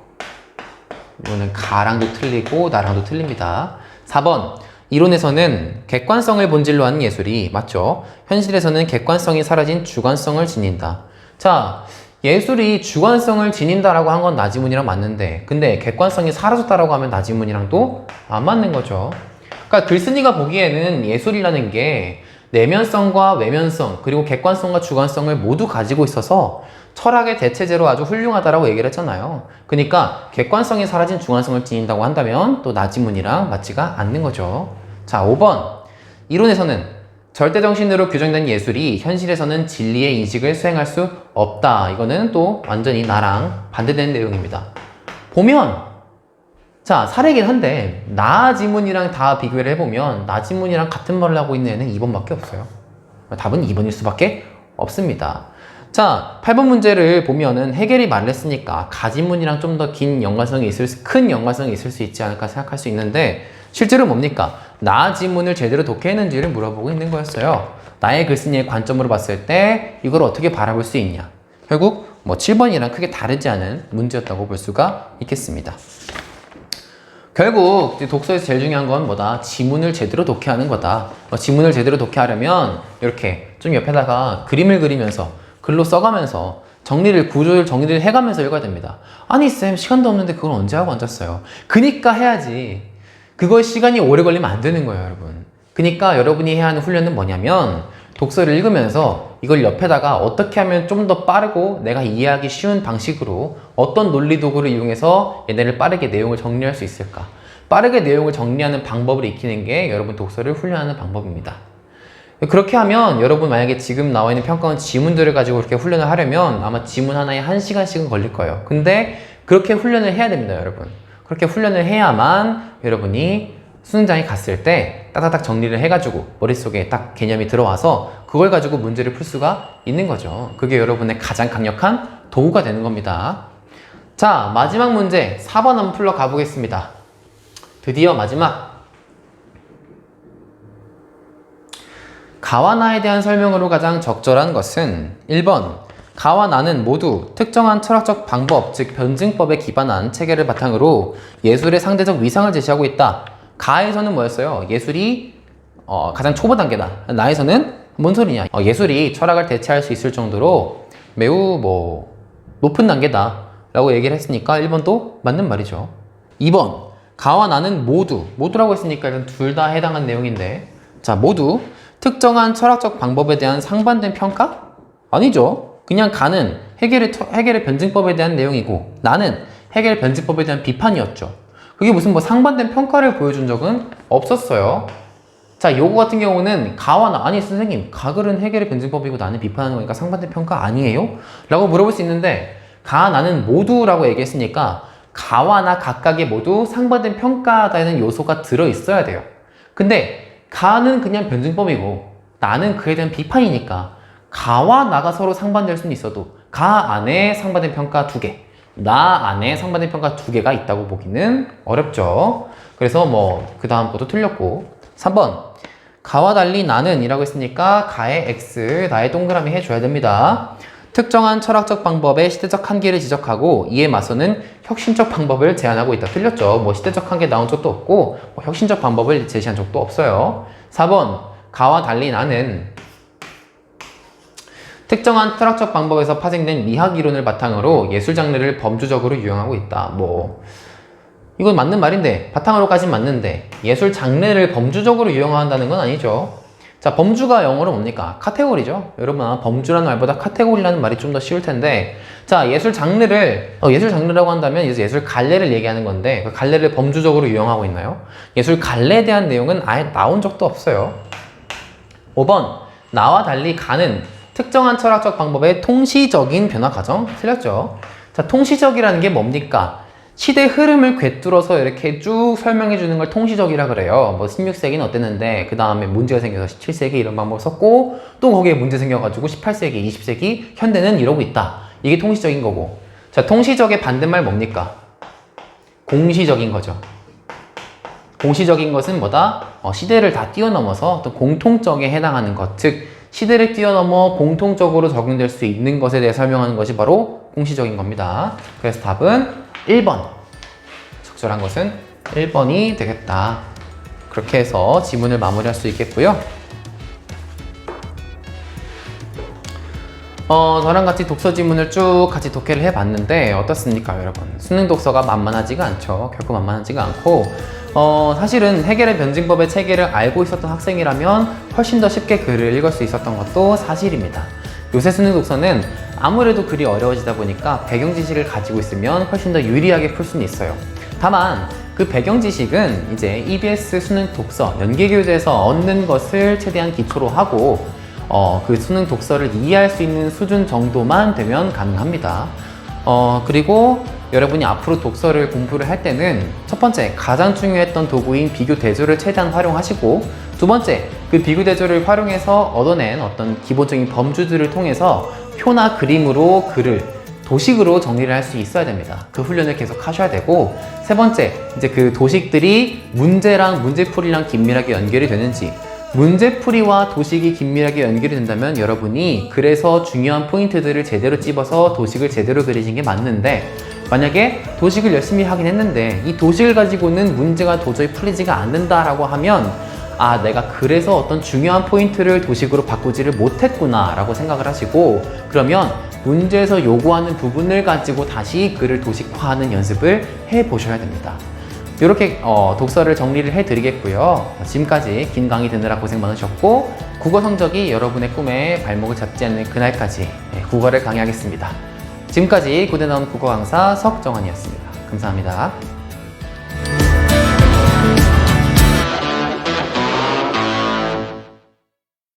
이거는 가랑도 틀리고 나랑도 틀립니다. 4번, 이론에서는 객관성을 본질로 하는 예술이. 맞죠? 현실에서는 객관성이 사라진 주관성을 지닌다. 자, 예술이 주관성을 지닌다라고 한 건 나지문이랑 맞는데, 근데 객관성이 사라졌다라고 하면 나지문이랑도 안 맞는 거죠. 그러니까 글쓴이가 보기에는 예술이라는 게 내면성과 외면성, 그리고 객관성과 주관성을 모두 가지고 있어서 철학의 대체제로 아주 훌륭하다라고 얘기를 했잖아요. 그러니까 객관성이 사라진 주관성을 지닌다고 한다면 또 나지문이랑 맞지가 않는 거죠. 자, 5번. 이론에서는 절대정신으로 규정된 예술이 현실에서는 진리의 인식을 수행할 수 없다. 이거는 또 완전히 나랑 반대되는 내용입니다. 보면 자, 사례긴 한데 나지문이랑 다 비교를 해보면 나지문이랑 같은 말을 하고 있는 애는 2번밖에 없어요. 답은 2번일 수밖에 없습니다. 자, 8번 문제를 보면은 해겔이 말을 했으니까 가지문이랑 좀 더 긴 연관성이 큰 연관성이 있을 수 있지 않을까 생각할 수 있는데, 실제로 뭡니까? 나지문을 제대로 독해했는지를 물어보고 있는 거였어요. 나의 글쓴이의 관점으로 봤을 때 이걸 어떻게 바라볼 수 있냐. 결국 뭐 7번이랑 크게 다르지 않은 문제였다고 볼 수가 있겠습니다. 결국 독서에서 제일 중요한 건 뭐다? 지문을 제대로 독해하는 거다. 지문을 제대로 독해하려면 이렇게 좀 옆에다가 그림을 그리면서 글로 써가면서 구조를 정리를 해가면서 읽어야 됩니다. 아니 쌤, 시간도 없는데 그걸 언제 하고 앉았어요? 그니까 해야지. 그걸 시간이 오래 걸리면 안 되는 거예요, 여러분. 그니까 여러분이 해야 하는 훈련은 뭐냐면 독서를 읽으면서 이걸 옆에다가 어떻게 하면 좀 더 빠르고 내가 이해하기 쉬운 방식으로 어떤 논리 도구를 이용해서 얘네를 빠르게 내용을 정리할 수 있을까? 빠르게 내용을 정리하는 방법을 익히는 게 여러분 독서를 훈련하는 방법입니다. 그렇게 하면 여러분 만약에 지금 나와 있는 평가원 지문들을 가지고 그렇게 훈련을 하려면 아마 지문 하나에 1시간씩은 걸릴 거예요. 근데 그렇게 훈련을 해야 됩니다, 여러분. 그렇게 훈련을 해야만 여러분이 수능장에 갔을 때 따닥딱 정리를 해가지고 머릿속에 딱 개념이 들어와서 그걸 가지고 문제를 풀 수가 있는 거죠. 그게 여러분의 가장 강력한 도구가 되는 겁니다. 자, 마지막 문제 4번 한번 풀러 가보겠습니다. 드디어 마지막. 가와 나에 대한 설명으로 가장 적절한 것은 1번, 가와 나는 모두 특정한 철학적 방법, 즉 변증법에 기반한 체계를 바탕으로 예술의 상대적 위상을 제시하고 있다. 가에서는 뭐였어요? 예술이 가장 초보 단계다. 나에서는 뭔 소리냐? 예술이 철학을 대체할 수 있을 정도로 매우 높은 단계다 라고 얘기를 했으니까 1번도 맞는 말이죠. 2번, 가와 나는 모두라고 했으니까 일단 둘 다 해당한 내용인데, 자, 모두 특정한 철학적 방법에 대한 상반된 평가? 아니죠. 그냥 가는 해겔의 변증법에 대한 내용이고, 나는 해겔의 변증법에 대한 비판이었죠. 그게 무슨 상반된 평가를 보여준 적은 없었어요. 자, 요거 같은 경우는 가와 나, 아니 선생님, 가글은 해겔의 변증법이고 나는 비판하는 거니까 상반된 평가 아니에요? 라고 물어볼 수 있는데, 가, 나는 모두라고 얘기했으니까 가와 나 각각의 모두 상반된 평가라는 요소가 들어있어야 돼요. 근데 가는 그냥 변증법이고 나는 그에 대한 비판이니까 가와 나가 서로 상반될 수는 있어도 가 안에 상반된 평가 2개, 나 안에 상반된 평가 2개가 있다고 보기는 어렵죠. 그래서 그 다음 것도 틀렸고. 3번, 가와 달리 나는 이라고 했으니까 가의 X, 나의 동그라미 해줘야 됩니다. 특정한 철학적 방법의 시대적 한계를 지적하고 이에 맞서는 혁신적 방법을 제안하고 있다. 틀렸죠. 시대적 한계 나온 적도 없고 혁신적 방법을 제시한 적도 없어요. 4번, 가와 달리 나는 특정한 철학적 방법에서 파생된 미학 이론을 바탕으로 예술 장르를 범주적으로 유형하고 있다. 이건 맞는 말인데, 바탕으로까진 맞는데 예술 장르를 범주적으로 유형한다는 건 아니죠. 자, 범주가 영어로 뭡니까? 카테고리죠. 여러분 아마 범주라는 말보다 카테고리라는 말이 좀 더 쉬울 텐데, 자, 예술 장르라고 한다면 예술 갈래를 얘기하는 건데, 그 갈래를 범주적으로 유형하고 있나요? 예술 갈래에 대한 내용은 아예 나온 적도 없어요. 5번, 나와 달리 가는 특정한 철학적 방법의 통시적인 변화 과정. 틀렸죠. 자, 통시적이라는 게 뭡니까? 시대 흐름을 꿰뚫어서 이렇게 쭉 설명해 주는 걸 통시적이라 그래요. 16세기는 어땠는데 그 다음에 문제가 생겨서 17세기 이런 방법을 썼고, 또 거기에 문제 생겨가지고 18세기, 20세기, 현대는 이러고 있다. 이게 통시적인 거고. 자, 통시적의 반대말 뭡니까? 공시적인 거죠. 공시적인 것은 뭐다? 시대를 다 뛰어넘어서 어떤 공통적에 해당하는 것, 즉 시대를 뛰어넘어 공통적으로 적용될 수 있는 것에 대해 설명하는 것이 바로 공시적인 겁니다. 그래서 답은 1번. 적절한 것은 1번이 되겠다. 그렇게 해서 지문을 마무리할 수 있겠고요. 저랑 같이 독서 지문을 쭉 같이 독해를 해봤는데 어떻습니까, 여러분? 수능 독서가 만만하지가 않죠. 결코 만만하지가 않고 사실은 해겔의 변증법의 체계를 알고 있었던 학생이라면 훨씬 더 쉽게 글을 읽을 수 있었던 것도 사실입니다. 요새 수능 독서는 아무래도 글이 어려워지다 보니까 배경 지식을 가지고 있으면 훨씬 더 유리하게 풀 수는 있어요. 다만 그 배경 지식은 이제 EBS 수능 독서 연계교재에서 얻는 것을 최대한 기초로 하고 그 수능 독서를 이해할 수 있는 수준 정도만 되면 가능합니다. 그리고 여러분이 앞으로 독서를 공부를 할 때는 첫 번째, 가장 중요했던 도구인 비교 대조를 최대한 활용하시고, 두 번째, 그 비교 대조를 활용해서 얻어낸 어떤 기본적인 범주들을 통해서 표나 그림으로 글을 도식으로 정리를 할 수 있어야 됩니다. 그 훈련을 계속 하셔야 되고, 세 번째, 이제 그 도식들이 문제랑 문제풀이랑 긴밀하게 연결이 되는지, 문제풀이와 도식이 긴밀하게 연결이 된다면 여러분이 그래서 중요한 포인트들을 제대로 찝어서 도식을 제대로 그리신 게 맞는데, 만약에 도식을 열심히 하긴 했는데 이 도식을 가지고는 문제가 도저히 풀리지가 않는다 라고 하면 내가 그래서 어떤 중요한 포인트를 도식으로 바꾸지를 못했구나 라고 생각을 하시고, 그러면 문제에서 요구하는 부분을 가지고 다시 글을 도식화하는 연습을 해 보셔야 됩니다. 이렇게 독서를 정리를 해 드리겠고요. 지금까지 긴 강의 듣느라 고생 많으셨고, 국어 성적이 여러분의 꿈에 발목을 잡지 않는 그날까지 국어를 강의하겠습니다. 지금까지 고대 나온 국어 강사 석정환이었습니다. 감사합니다.